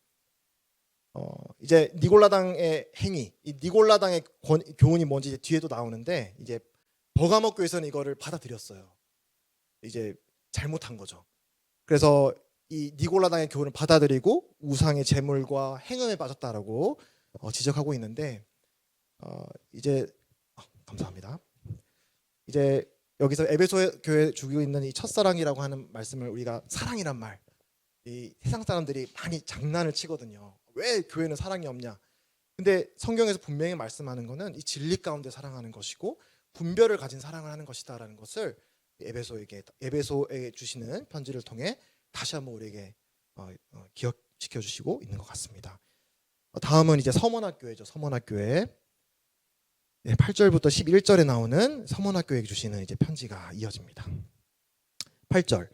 이제 니골라당의 행위, 이 니골라당의 교훈이 뭔지 이제 뒤에도 나오는데, 이제 버가모 교회에서는 이거를 받아들였어요. 이제 잘못한 거죠. 그래서 이 니골라당의 교훈을 받아들이고 우상의 제물과 행음에 빠졌다라고 지적하고 있는데, 이제 감사합니다. 이제 여기서 에베소 교회 주고 있는 이 첫사랑이라고 하는 말씀을 우리가 사랑이란 말, 이 세상 사람들이 많이 장난을 치거든요. 왜 교회는 사랑이 없냐? 근데 성경에서 분명히 말씀하는 거는 이 진리 가운데 사랑하는 것이고 분별을 가진 사랑을 하는 것이다라는 것을 에베소에 주시는 편지를 통해 다시 한번 우리에게 기억시켜 주시고 있는 것 같습니다. 다음은 이제 서문학교회죠. 서문학교회 8절부터 11절에 나오는 서문학교회에 주시는 이제 편지가 이어집니다. 8절.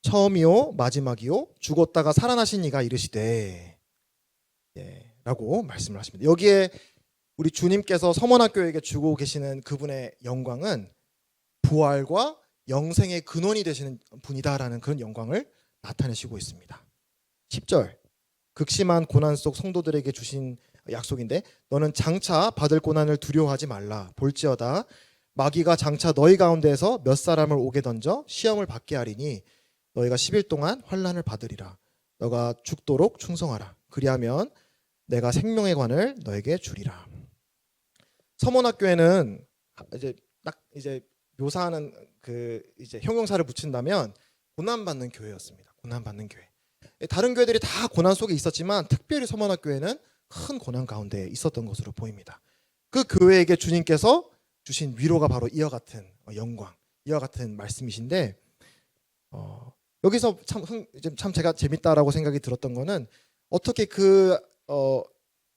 처음이요 마지막이요 죽었다가 살아나신 이가 이르시되, 라고 말씀을 하십니다. 여기에 우리 주님께서 서문학교에게 주고 계시는 그분의 영광은 부활과 영생의 근원이 되시는 분이다라는 그런 영광을 나타내시고 있습니다. 10절. 극심한 고난 속 성도들에게 주신 약속인데, 너는 장차 받을 고난을 두려워하지 말라. 볼지어다 마귀가 장차 너희 가운데에서 몇 사람을 오게 던져 시험을 받게 하리니 너희가 10일 동안 환난을 받으리라. 너가 죽도록 충성하라. 그리하면 내가 생명의 관을 너에게 주리라. 서문학교에는 이제 딱 이제 묘사하는 그 이제 형용사를 붙인다면 고난받는 교회였습니다. 고난받는 교회. 다른 교회들이 다 고난 속에 있었지만 특별히 서문학교에는 큰 고난 가운데 있었던 것으로 보입니다. 그 교회에게 주님께서 주신 위로가 바로 이와 같은 영광, 이와 같은 말씀이신데 여기서 참 제가 재밌다라고 생각이 들었던 거는 어떻게 그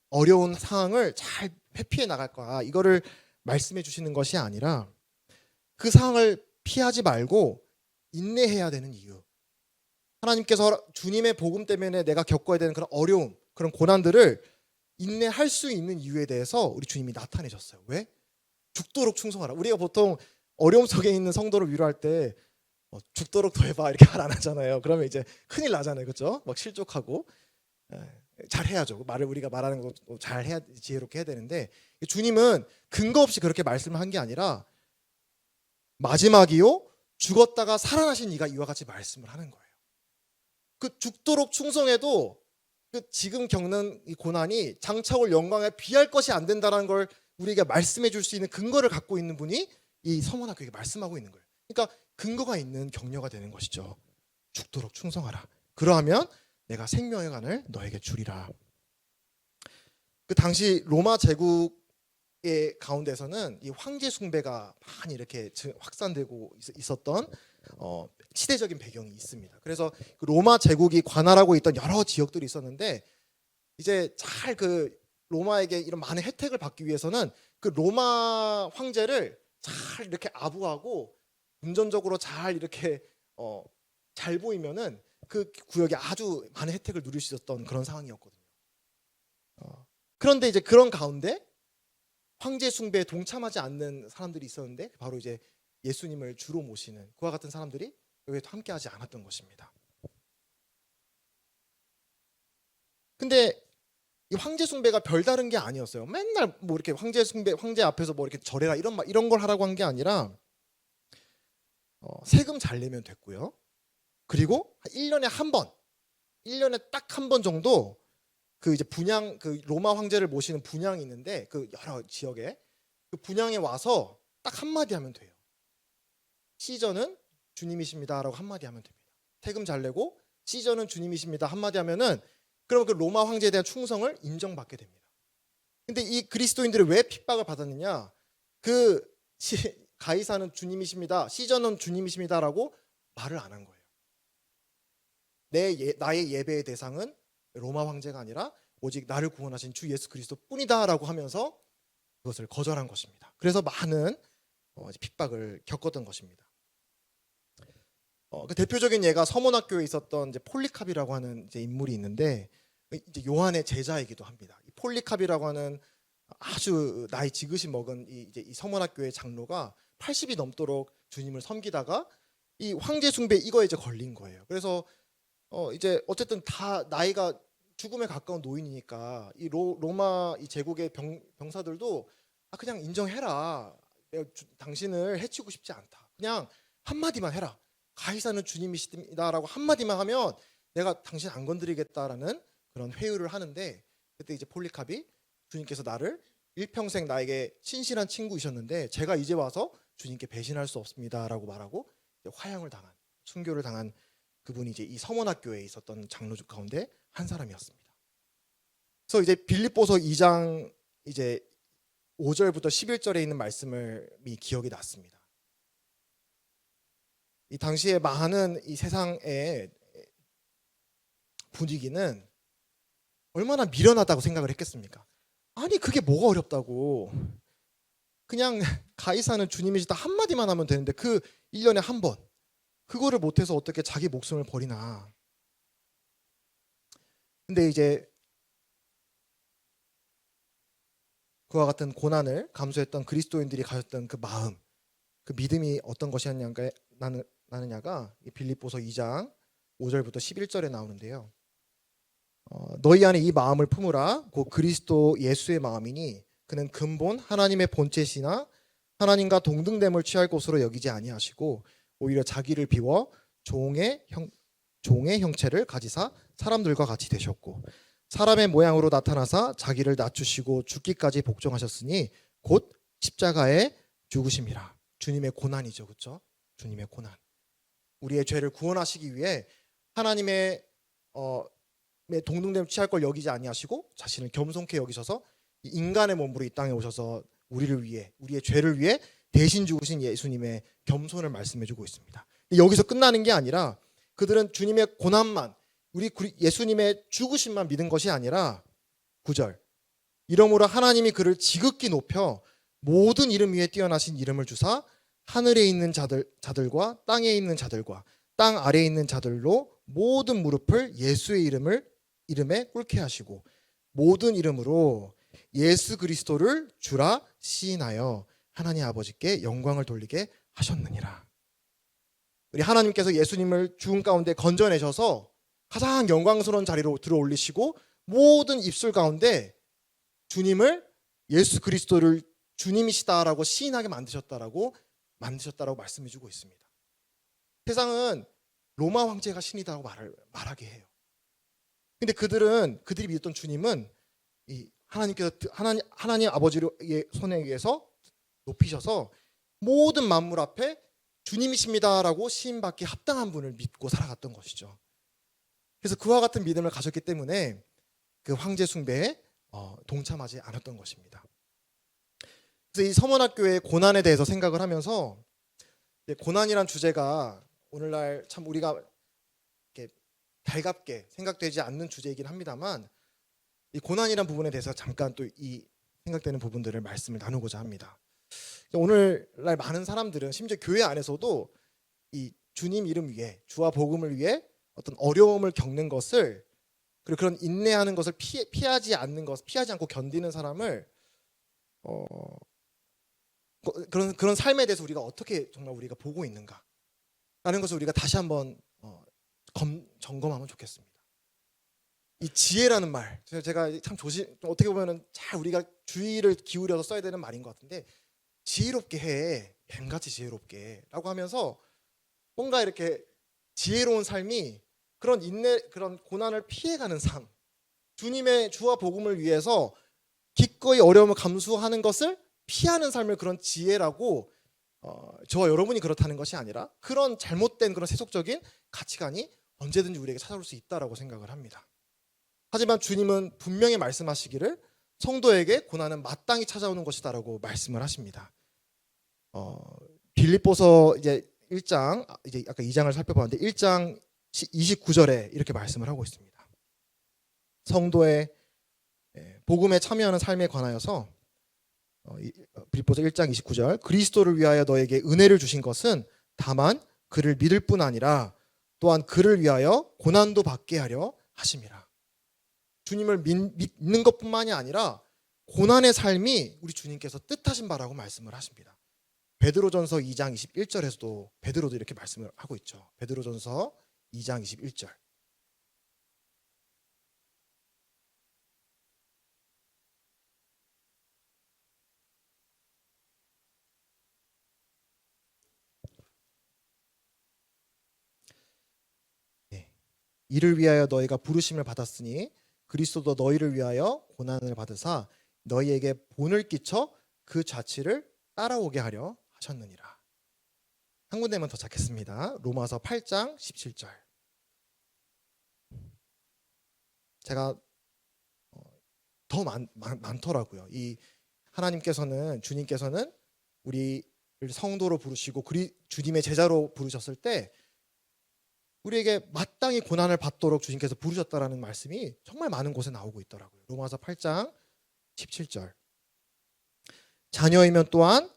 어려운 상황을 잘 회피해 나갈까 이거를 말씀해 주시는 것이 아니라 그 상황을 피하지 말고 인내해야 되는 이유. 하나님께서 주님의 복음 때문에 내가 겪어야 되는 그런 어려움, 그런 고난들을 인내할 수 있는 이유에 대해서 우리 주님이 나타내셨어요. 왜? 죽도록 충성하라. 우리가 보통 어려움 속에 있는 성도를 위로할 때 죽도록 더 해봐 이렇게 말 안 하잖아요. 그러면 이제 큰일 나잖아요, 그렇죠? 막 실족하고 잘 해야죠. 말을 우리가 말하는 거 잘 해야 지혜롭게 해야 되는데 주님은 근거 없이 그렇게 말씀을 한 게 아니라 마지막이요 죽었다가 살아나신 이가 이와 같이 말씀을 하는 거예요. 그 죽도록 충성해도 그 지금 겪는 이 고난이 장차 올 영광에 비할 것이 안 된다는 걸 우리에게 말씀해 줄 수 있는 근거를 갖고 있는 분이 이 서문학교에게 말씀하고 있는 거예요. 그러니까 근거가 있는 격려가 되는 것이죠. 죽도록 충성하라. 그러하면 내가 생명의 관을 너에게 주리라. 그 당시 로마 제국의 가운데서는 이 황제 숭배가 많이 이렇게 확산되고 있었던 시대적인 배경이 있습니다. 그래서 그 로마 제국이 관할하고 있던 여러 지역들이 있었는데 이제 잘 그 로마에게 이런 많은 혜택을 받기 위해서는 그 로마 황제를 잘 이렇게 아부하고 금전적으로 잘 이렇게 잘 보이면은 그 구역에 아주 많은 혜택을 누릴 수 있었던 그런 상황이었거든요. 그런데 이제 그런 가운데 황제 숭배에 동참하지 않는 사람들이 있었는데 바로 이제 예수님을 주로 모시는 그와 같은 사람들이 여기에 함께하지 않았던 것입니다. 근데 이 황제 숭배가 별다른 게 아니었어요. 맨날 뭐 이렇게 황제 숭배, 황제 앞에서 뭐 이렇게 절해라 이런 걸 하라고 한 게 아니라 세금 잘 내면 됐고요. 그리고 1년에 한 번, 1년에 딱 한 번 정도 그 이제 분향 그 로마 황제를 모시는 분향이 있는데 그 여러 지역에 그 분향에 와서 딱 한마디 하면 돼요. 시저는 주님이십니다라고 한마디 하면 됩니다. 세금 잘 내고 시저는 주님이십니다 한마디 하면은 그럼 그 로마 황제에 대한 충성을 인정받게 됩니다. 근데 이 그리스도인들이 왜 핍박을 받았느냐? 그 가이사는 주님이십니다, 시저는 주님이십니다라고 말을 안 한 거예요. 나의 예배의 대상은 로마 황제가 아니라 오직 나를 구원하신 주 예수 그리스도뿐이다라고 하면서 그것을 거절한 것입니다. 그래서 많은 핍박을 겪었던 것입니다. 그 대표적인 예가 서문학교에 있었던 이제 폴리캅이라고 하는 이제 인물이 있는데 이제 요한의 제자이기도 합니다. 이 폴리캅이라고 하는 아주 나이 지긋이 먹은 이 서문학교의 장로가 80이 넘도록 주님을 섬기다가 이 황제 숭배 이거에 이제 걸린 거예요. 그래서 이제 어쨌든 다 나이가 죽음에 가까운 노인이니까 이 로마 이 제국의 병사들도 그냥 인정해라. 내가 당신을 해치고 싶지 않다. 그냥 한마디만 해라. 가이사는 주님이십니다라고 한마디만 하면 내가 당신 안 건드리겠다라는 그런 회유를 하는데 그때 이제 폴리캅이 주님께서 나를 일평생 나에게 친실한 친구이셨는데 제가 이제 와서 주님께 배신할 수 없습니다라고 말하고 화형을 당한 순교를 당한 그분이 이제 이 서문학교에 있었던 장로 가운데 한 사람이었습니다. 그래서 이제 빌립보서 2장 이제 5절부터 11절에 있는 말씀이 기억이 났습니다. 이 당시에 많은 이 세상의 분위기는 얼마나 미련하다고 생각을 했겠습니까? 아니 그게 뭐가 어렵다고. 그냥 가이사는 주님이시다 한마디만 하면 되는데 그 1년에 한 번 그거를 못해서 어떻게 자기 목숨을 버리나. 근데 이제 그와 같은 고난을 감수했던 그리스도인들이 가졌던 그 마음, 그 믿음이 어떤 것이었냐가 빌립보서 2장 5절부터 11절에 나오는데요. 너희 안에 이 마음을 품으라 곧 그리스도 예수의 마음이니 그는 근본 하나님의 본체시나 하나님과 동등됨을 취할 것으로 여기지 아니하시고 오히려 자기를 비워 종의 형체를 가지사 사람들과 같이 되셨고 사람의 모양으로 나타나사 자기를 낮추시고 죽기까지 복종하셨으니 곧 십자가에 죽으심이라. 주님의 고난이죠, 그렇죠? 주님의 고난. 우리의 죄를 구원하시기 위해 하나님의 동등됨을 취할 걸 여기지 아니하시고 자신을 겸손케 여기셔서 인간의 몸으로 이 땅에 오셔서 우리를 위해, 우리의 죄를 위해 대신 죽으신 예수님의 겸손을 말씀해주고 있습니다. 여기서 끝나는 게 아니라 그들은 주님의 고난만, 우리 예수님의 죽으심만 믿은 것이 아니라 9절 이러므로 하나님이 그를 지극히 높여 모든 이름 위에 뛰어나신 이름을 주사 하늘에 있는 자들과 땅에 있는 자들과 땅 아래에 있는 자들로 모든 무릎을 예수의 이름에 꿇게 하시고 모든 이름으로 예수 그리스도를 주라 시인하여 하나님 아버지께 영광을 돌리게 하셨느니라. 우리 하나님께서 예수님을 죽음 가운데 건져내셔서 가장 영광스러운 자리로 들어올리시고 모든 입술 가운데 주님을 예수 그리스도를 주님이시다라고 시인하게 만드셨다라고 말씀해주고 있습니다. 세상은 로마 황제가 신이다라고 말하게 해요. 근데 그들이 믿었던 주님은 이 하나님 아버지의 손에 의해서 높이셔서 모든 만물 앞에 주님이십니다라고 시인받기 합당한 분을 믿고 살아갔던 것이죠. 그래서 그와 같은 믿음을 가졌기 때문에 그 황제 숭배에 동참하지 않았던 것입니다. 그래서 이 서문학교의 고난에 대해서 생각을 하면서 고난이란 주제가 오늘날 참 우리가 이렇게 달갑게 생각되지 않는 주제이긴 합니다만 이 고난이란 부분에 대해서 잠깐 또 이 생각되는 부분들을 말씀을 나누고자 합니다. 오늘날 많은 사람들은 심지어 교회 안에서도 이 주님 이름 위에 주와 복음을 위해 어떤 어려움을 겪는 것을 그리고 그런 인내하는 것을 피하지 않고 견디는 사람을 그런 삶에 대해서 우리가 어떻게 정말 우리가 보고 있는가라는 것을 우리가 다시 한번 점검하면 좋겠습니다. 이 지혜라는 말, 제가 참 어떻게 보면은 잘 우리가 주의를 기울여서 써야 되는 말인 것 같은데 지혜롭게 해, 뱀같이 지혜롭게라고 하면서 뭔가 이렇게 지혜로운 삶이 그런 그런 고난을 피해가는 삶, 주와 복음을 위해서 기꺼이 어려움을 감수하는 것을 피하는 삶을 그런 지혜라고 저와 여러분이 그렇다는 것이 아니라 그런 잘못된 그런 세속적인 가치관이 언제든지 우리에게 찾아올 수 있다라고 생각을 합니다. 하지만 주님은 분명히 말씀하시기를 성도에게 고난은 마땅히 찾아오는 것이다라고 말씀을 하십니다. 빌립보서 이제 1장 이제 아까 2장을 살펴봤는데 1장 29절에 이렇게 말씀을 하고 있습니다. 성도의 복음에 참여하는 삶에 관하여서 빌립보서 1장 29절 그리스도를 위하여 너에게 은혜를 주신 것은 다만 그를 믿을 뿐 아니라 또한 그를 위하여 고난도 받게 하려 하심이라. 주님을 믿는 것뿐만이 아니라 고난의 삶이 우리 주님께서 뜻하신 바라고 말씀을 하십니다. 베드로전서 2장 21절에서도 베드로도 이렇게 말씀을 하고 있죠. 베드로전서 2장 21절. 이를 위하여 너희가 부르심을 받았으니 그리스도도 너희를 위하여 고난을 받으사 너희에게 본을 끼쳐 그 자취를 따라오게 하려 하셨느니라. 한 군데만 더 찾겠습니다. 로마서 8장 17절. 제가 더 많더라고요. 이 주님께서는 우리를 성도로 부르시고 주님의 제자로 부르셨을 때 우리에게 마땅히 고난을 받도록 주님께서 부르셨다라는 말씀이 정말 많은 곳에 나오고 있더라고요. 로마서 8장 17절. 자녀이면 또한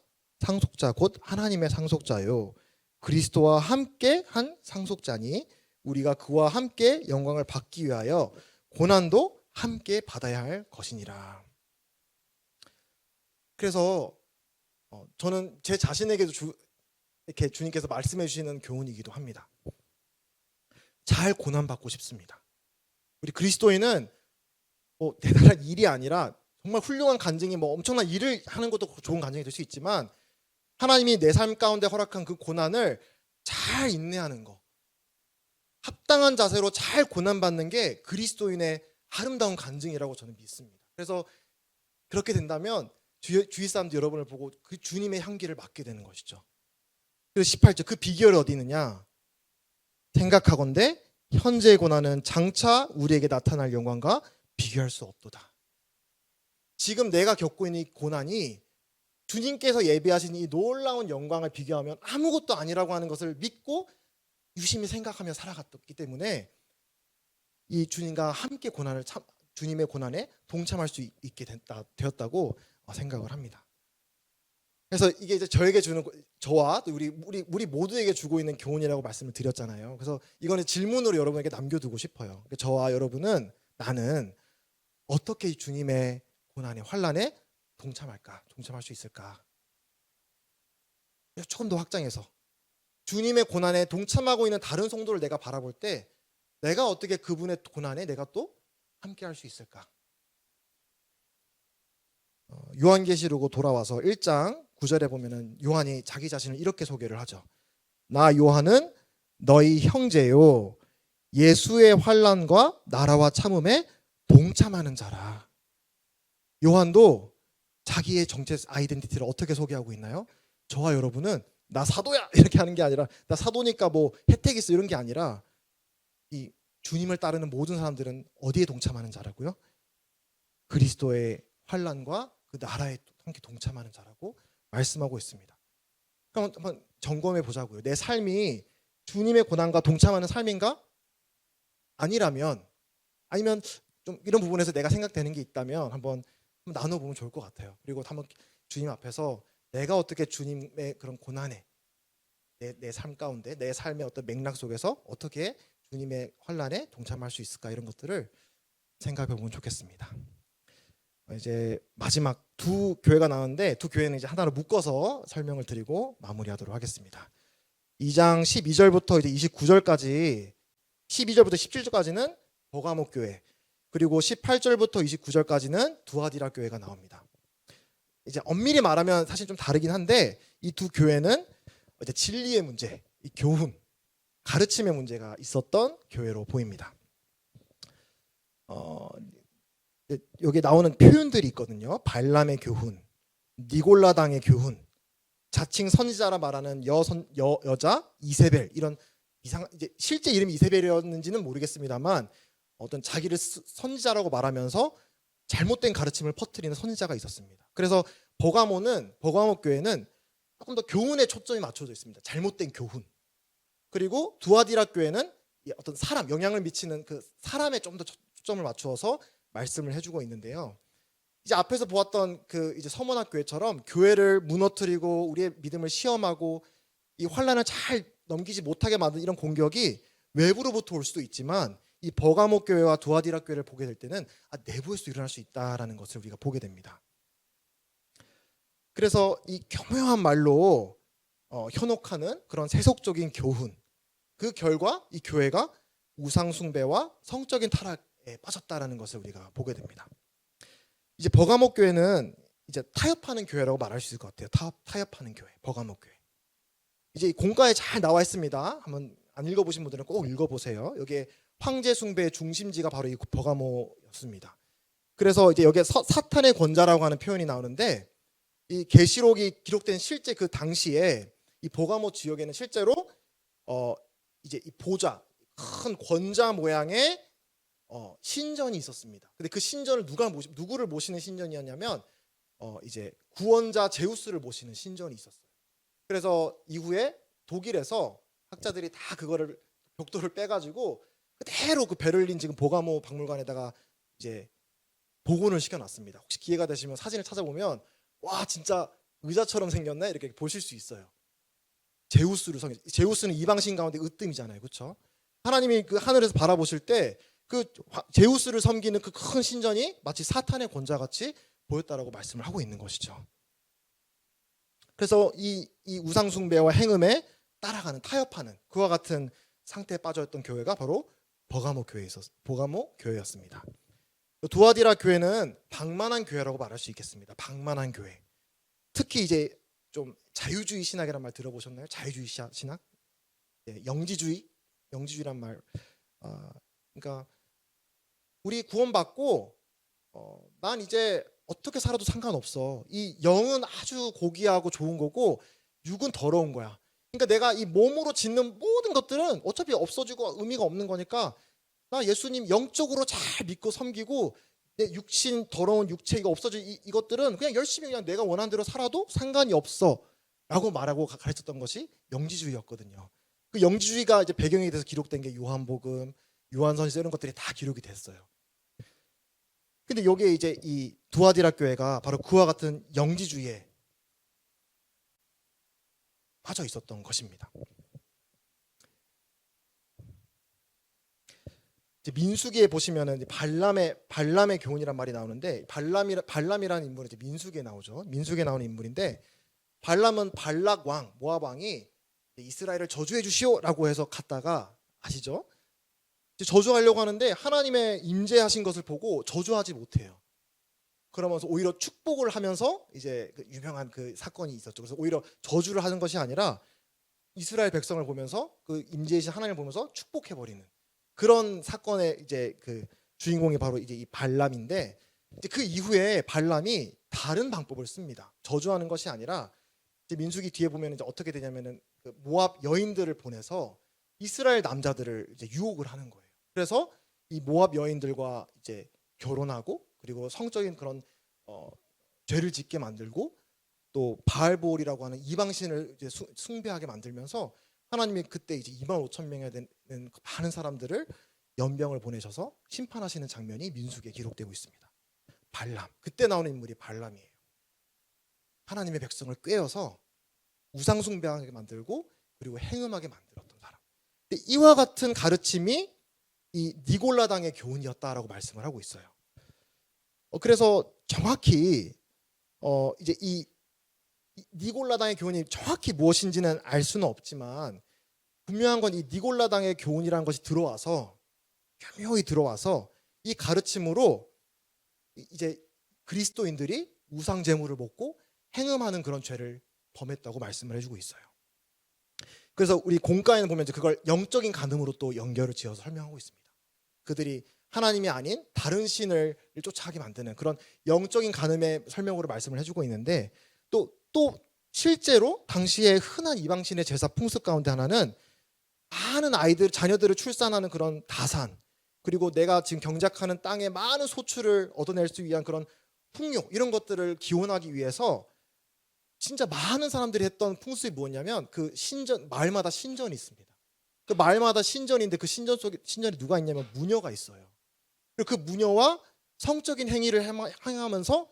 상속자 곧 하나님의 상속자요 그리스도와 함께 한 상속자니 우리가 그와 함께 영광을 받기 위하여 고난도 함께 받아야 할 것이니라. 그래서 저는 제 자신에게도 이렇게 주님께서 말씀해 주시는 교훈이기도 합니다. 잘 고난받고 싶습니다. 우리 그리스도인은 대단한 일이 아니라 정말 훌륭한 간증이 엄청난 일을 하는 것도 좋은 간증이 될 수 있지만 하나님이 내 삶 가운데 허락한 그 고난을 잘 인내하는 거, 합당한 자세로 잘 고난받는 게 그리스도인의 아름다운 간증이라고 저는 믿습니다. 그래서 그렇게 된다면 주위 사람들 여러분을 보고 그 주님의 향기를 맡게 되는 것이죠. 그래서 18절 그 비결이 어디 있느냐? 생각하건대 현재의 고난은 장차 우리에게 나타날 영광과 비교할 수 없도다. 지금 내가 겪고 있는 이 고난이 주님께서 예비하신 이 놀라운 영광을 비교하면 아무것도 아니라고 하는 것을 믿고 유심히 생각하며 살아갔기 때문에 이 주님과 함께 주님의 고난에 동참할 수 있게 되었다고 생각을 합니다. 그래서 이게 이제 저에게 주는, 저와 또 우리 모두에게 주고 있는 교훈이라고 말씀을 드렸잖아요. 그래서 이거는 질문으로 여러분에게 남겨두고 싶어요. 저와 여러분은, 나는 어떻게 이 주님의 고난에, 환난에 동참할 수 있을까? 조금 더 확장해서 주님의 고난에 동참하고 있는 다른 성도를 내가 바라볼 때 내가 어떻게 그분의 고난에 내가 또 함께할 수 있을까? 요한계시록으로 돌아와서 1장 9절에 보면은 요한이 자기 자신을 이렇게 소개를 하죠. 나 요한은 너희 형제요 예수의 환난과 나라와 참음에 동참하는 자라. 요한도 자기의 정체 아이덴티티를 어떻게 소개하고 있나요? 저와 여러분은 나 사도야 이렇게 하는 게 아니라, 나 사도니까 뭐 혜택이 있어 이런 게 아니라, 이 주님을 따르는 모든 사람들은 어디에 동참하는 자라고요? 그리스도의 환난과 그 나라에 함께 동참하는 자라고 말씀하고 있습니다. 그럼 한번 점검해 보자고요. 내 삶이 주님의 고난과 동참하는 삶인가? 아니라면, 아니면 좀 이런 부분에서 내가 생각되는 게 있다면 한번 나눠보면 좋을 것 같아요. 그리고 한번 주님 앞에서 내가 어떻게 주님의 그런 고난에, 내 삶 가운데, 내 삶의 어떤 맥락 속에서 어떻게 주님의 환난에 동참할 수 있을까, 이런 것들을 생각해 보면 좋겠습니다. 이제 마지막 두 교회가 나왔는데, 두 교회는 이제 하나로 묶어서 설명을 드리고 마무리하도록 하겠습니다. 2장 12절부터 이제 29절까지, 12절부터 17절까지는 버가모 교회, 그리고 18절부터 29절까지는 두아디라 교회가 나옵니다. 이제 엄밀히 말하면 사실 좀 다르긴 한데, 이 두 교회는 이제 진리의 문제, 이 교훈, 가르침의 문제가 있었던 교회로 보입니다. 여기 나오는 표현들이 있거든요. 발람의 교훈, 니골라당의 교훈, 자칭 선지자라 말하는 여자 이세벨, 이런 이제 실제 이름이 이세벨이었는지는 모르겠습니다만 어떤 자기를 선지자라고 말하면서 잘못된 가르침을 퍼뜨리는 선지자가 있었습니다. 그래서 버가모 교회는 조금 더 교훈에 초점이 맞춰져 있습니다. 잘못된 교훈. 그리고 두아디라 교회는 어떤 사람, 영향을 미치는 그 사람에 좀 더 초점을 맞추어서 말씀을 해주고 있는데요. 이제 앞에서 보았던 그 이제 서머나 교회처럼 교회를 무너뜨리고 우리의 믿음을 시험하고 이 환난을 잘 넘기지 못하게 만든 이런 공격이 외부로부터 올 수도 있지만, 이 버가모 교회와 두아디라 교회를 보게 될 때는 내부에서 일어날 수 있다라는 것을 우리가 보게 됩니다. 그래서 이 교묘한 말로 현혹하는 그런 세속적인 교훈, 그 결과 이 교회가 우상 숭배와 성적인 타락에 빠졌다라는 것을 우리가 보게 됩니다. 이제 버가모 교회는 이제 타협하는 교회라고 말할 수 있을 것 같아요. 타협하는 교회, 버가모 교회. 이제 공가에 잘 나와 있습니다. 한번 안 읽어보신 분들은 꼭 읽어보세요. 여기에 황제 숭배의 중심지가 바로 이 버가모였습니다. 그래서 이제 여기에 사탄의 권자라고 하는 표현이 나오는데, 이 계시록이 기록된 실제 그 당시에 이 버가모 지역에는 실제로 이제 이 보좌, 큰 권자 모양의 신전이 있었습니다. 근데 그 신전을 누구를 모시는 신전이었냐면 이제 구원자 제우스를 모시는 신전이 있었어요. 그래서 이후에 독일에서 학자들이 다 그거를 벽돌을 빼가지고 그대로 그 베를린 지금 버가모 박물관에다가 이제 복원을 시켜놨습니다. 혹시 기회가 되시면 사진을 찾아보면 와 진짜 의자처럼 생겼네 이렇게 보실 수 있어요. 제우스는 이방신 가운데 으뜸이잖아요, 그렇죠? 하나님이 그 하늘에서 바라보실 때 그 제우스를 섬기는 그 큰 신전이 마치 사탄의 권자같이 보였다라고 말씀을 하고 있는 것이죠. 그래서 이 우상 숭배와 행음에 따라가는, 타협하는 그와 같은 상태에 빠져있던 교회가 바로 버가모 교회였습니다. 두아디라 교회는 방만한 교회라고 말할 수 있겠습니다. 방만한 교회. 특히 이제 좀 자유주의 신학이란 말 들어보셨나요? 자유주의 신학? 예, 영지주의란 말. 그러니까 우리 구원받고 난 이제 어떻게 살아도 상관없어. 이 영은 아주 고귀하고 좋은 거고 육은 더러운 거야. 그러니까 내가 이 몸으로 짓는 모든 것들은 어차피 없어지고 의미가 없는 거니까 나 예수님 영적으로 잘 믿고 섬기고 내 육신 더러운 육체 이거 없어질 이것들은 그냥 열심히 그냥 내가 원하는 대로 살아도 상관이 없어 라고 말하고 가르쳤던 것이 영지주의였거든요. 그 영지주의가 이제 배경이 돼서 기록된 게 요한복음, 요한선지서 이런 것들이 다 기록이 됐어요. 근데 여기에 이제 이 두아디라 교회가 바로 그와 같은 영지주의에 빠져 있었던 것입니다. 이제 민수기에 보시면은 발람의 교훈이란 말이 나오는데 발람이라는 인물은 이제 민수기에 나오죠. 민수기에 나오는 인물인데 발람은 발락 왕 모압 왕이 이스라엘을 저주해 주시오라고 해서 갔다가 아시죠? 이제 저주하려고 하는데 하나님의 임재하신 것을 보고 저주하지 못해요. 그러면서 오히려 축복을 하면서 이제 그 유명한 그 사건이 있었죠. 그래서 오히려 저주를 하는 것이 아니라 이스라엘 백성을 보면서 그 임재이신 하나님을 보면서 축복해 버리는 그런 사건의 이제 그 주인공이 바로 이제 이 발람인데 이제 그 이후에 발람이 다른 방법을 씁니다. 저주하는 것이 아니라 이제 민수기 뒤에 보면 이제 어떻게 되냐면은 그 모압 여인들을 보내서 이스라엘 남자들을 이제 유혹을 하는 거예요. 그래서 이 모압 여인들과 이제 결혼하고 그리고 성적인 그런 죄를 짓게 만들고 또 바알볼이라고 하는 이방신을 이제 숭배하게 만들면서 하나님이 그때 이제 2만 5천 명에 되는 많은 사람들을 연병을 보내셔서 심판하시는 장면이 민수기에 기록되고 있습니다. 발람, 그때 나오는 인물이 발람이에요. 하나님의 백성을 꾀어서 우상 숭배하게 만들고 그리고 행음하게 만들었던 사람. 근데 이와 같은 가르침이 이 니골라당의 교훈이었다라고 말씀을 하고 있어요. 그래서 정확히 이제 이 니골라당의 교훈이 정확히 무엇인지는 알 수는 없지만 분명한 건 이 니골라당의 교훈이라는 것이 들어와서 교묘히 들어와서 이 가르침으로 이제 그리스도인들이 우상 제물을 먹고 행음하는 그런 죄를 범했다고 말씀을 해주고 있어요. 그래서 우리 공과에는 보면 이제 그걸 영적인 간음으로 또 연결을 지어서 설명하고 있습니다. 그들이 하나님이 아닌 다른 신을 쫓아가게 만드는 그런 영적인 간음의 설명으로 말씀을 해주고 있는데 또 실제로 당시에 흔한 이방신의 제사 풍습 가운데 하나는 많은 아이들, 자녀들을 출산하는 그런 다산 그리고 내가 지금 경작하는 땅에 많은 소출을 얻어낼 수 위한 그런 풍요 이런 것들을 기원하기 위해서 진짜 많은 사람들이 했던 풍습이 뭐냐면 그 신전 마을마다 신전이 있습니다. 그 마을마다 신전인데 그 신전 속에 신전에 누가 있냐면 무녀가 있어요. 그리고 그 무녀와 성적인 행위를 행하면서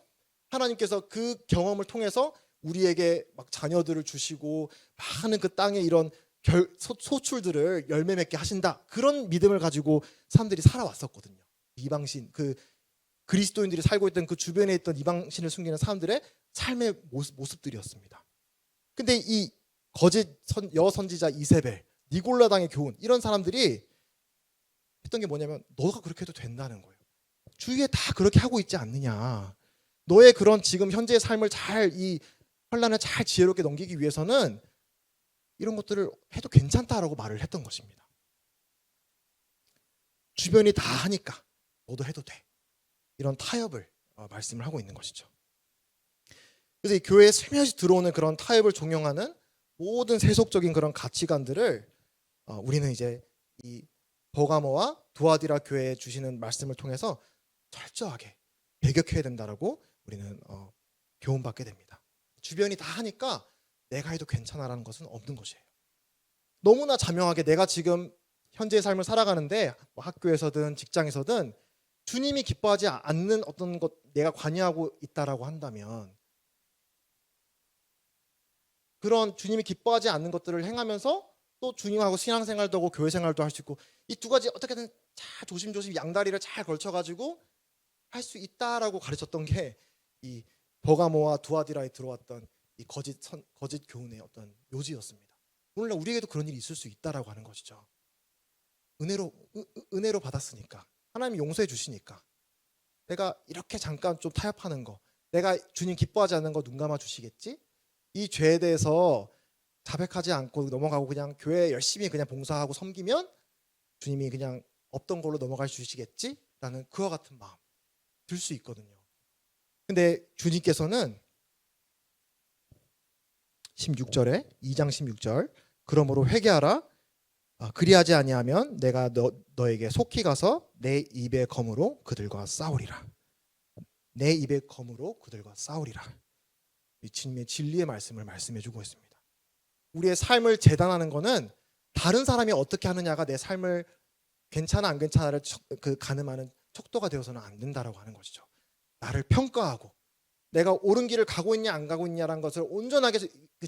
하나님께서 그 경험을 통해서 우리에게 막 자녀들을 주시고 많은 그 땅의 이런 소출들을 열매 맺게 하신다. 그런 믿음을 가지고 사람들이 살아왔었거든요. 이방신 그 그리스도인들이 살고 있던 그 주변에 있던 이방신을 숨기는 사람들의 삶의 모습들이었습니다. 근데 이 거짓 여선지자 이세벨, 니골라당의 교훈 이런 사람들이 했던 게 뭐냐면 너가 그렇게 해도 된다는 거예요. 주위에 다 그렇게 하고 있지 않느냐. 너의 그런 지금 현재의 삶을 이 혼란을 잘 지혜롭게 넘기기 위해서는 이런 것들을 해도 괜찮다라고 말을 했던 것입니다. 주변이 다 하니까 너도 해도 돼. 이런 타협을 말씀을 하고 있는 것이죠. 그래서 이 교회에 슬며시 들어오는 그런 타협을 종용하는 모든 세속적인 그런 가치관들을 우리는 이제 이 버가모와 두아디라 교회에 주시는 말씀을 통해서 철저하게 배격해야 된다라고 우리는 교훈받게 됩니다. 주변이 다 하니까 내가 해도 괜찮아라는 것은 없는 것이에요. 너무나 자명하게 내가 지금 현재의 삶을 살아가는데 뭐 학교에서든 직장에서든 주님이 기뻐하지 않는 어떤 것 내가 관여하고 있다라고 한다면 그런 주님이 기뻐하지 않는 것들을 행하면서 또 주님하고 신앙생활도 하고 교회생활도 할 수 있고 이 두 가지 어떻게든 잘 조심조심 양다리를 잘 걸쳐가지고 할 수 있다라고 가르쳤던 게 이 버가모와 두아디라에 들어왔던 이 거짓 교훈의 어떤 요지였습니다. 오늘날 우리에게도 그런 일이 있을 수 있다라고 하는 것이죠. 은혜로 받았으니까 하나님이 용서해 주시니까 내가 이렇게 잠깐 좀 타협하는 거 내가 주님 기뻐하지 않는 거 눈 감아 주시겠지? 이 죄에 대해서 자백하지 않고 넘어가고 그냥 교회 열심히 그냥 봉사하고 섬기면 주님이 그냥 없던 걸로 넘어갈 수 있겠지라는 그와 같은 마음 들 수 있거든요. 근데 주님께서는 16절에 2장 16절 그러므로 회개하라 그리하지 아니하면 내가 너에게 속히 가서 내 입의 검으로 그들과 싸우리라. 내 입의 검으로 그들과 싸우리라. 이 주님의 진리의 말씀을 말씀해 주고 있습니다. 우리의 삶을 재단하는 거는 다른 사람이 어떻게 하느냐가 내 삶을 괜찮아 안 괜찮아를 가늠하는 척도가 되어서는 안 된다라고 하는 것이죠. 나를 평가하고 내가 옳은 길을 가고 있냐 안 가고 있냐라는 것을 온전하게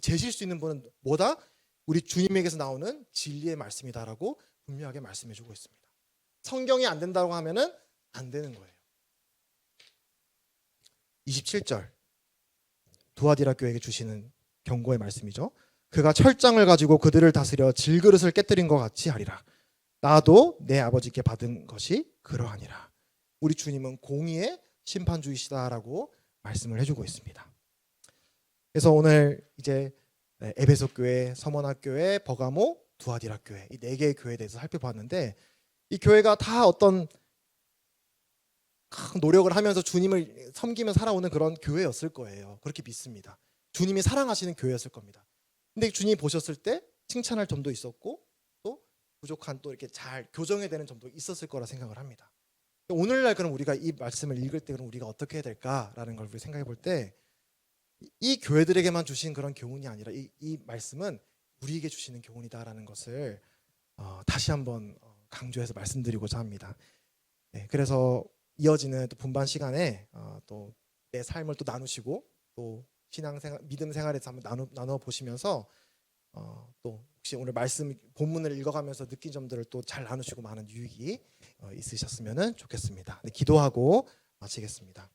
제시할 수 있는 분은 뭐다? 우리 주님에게서 나오는 진리의 말씀이다라고 분명하게 말씀해 주고 있습니다. 성경이 안 된다고 하면은 안 되는 거예요. 27절 두아디라 교회에게 주시는 경고의 말씀이죠. 그가 철장을 가지고 그들을 다스려 질그릇을 깨뜨린 것 같이 하리라. 나도 내 아버지께 받은 것이 그러하니라. 우리 주님은 공의의 심판주이시다라고 말씀을 해주고 있습니다. 그래서 오늘 이제 에베소 교회, 서머나 교회, 버가모, 두아디라 교회 이 네 개의 교회에 대해서 살펴봤는데 이 교회가 다 어떤 노력을 하면서 주님을 섬기며 살아오는 그런 교회였을 거예요. 그렇게 믿습니다. 주님이 사랑하시는 교회였을 겁니다. 근데 주님이 보셨을 때 칭찬할 점도 있었고 또 부족한 또 이렇게 잘 교정해야 되는 점도 있었을 거라 생각을 합니다. 오늘날 그럼 우리가 이 말씀을 읽을 때 그럼 우리가 어떻게 해야 될까라는 걸 우리 생각해 볼 때 이 교회들에게만 주신 그런 교훈이 아니라 이 말씀은 우리에게 주시는 교훈이다라는 것을 다시 한번 강조해서 말씀드리고자 합니다. 네, 그래서 이어지는 또 분반 시간에 또 내 삶을 또 나누시고 또 신앙생활, 믿음 생활에서 한번 나눠 보시면서 또 혹시 오늘 말씀 본문을 읽어가면서 느낀 점들을 또 잘 나누시고 많은 유익이 있으셨으면 좋겠습니다. 네, 기도하고 마치겠습니다.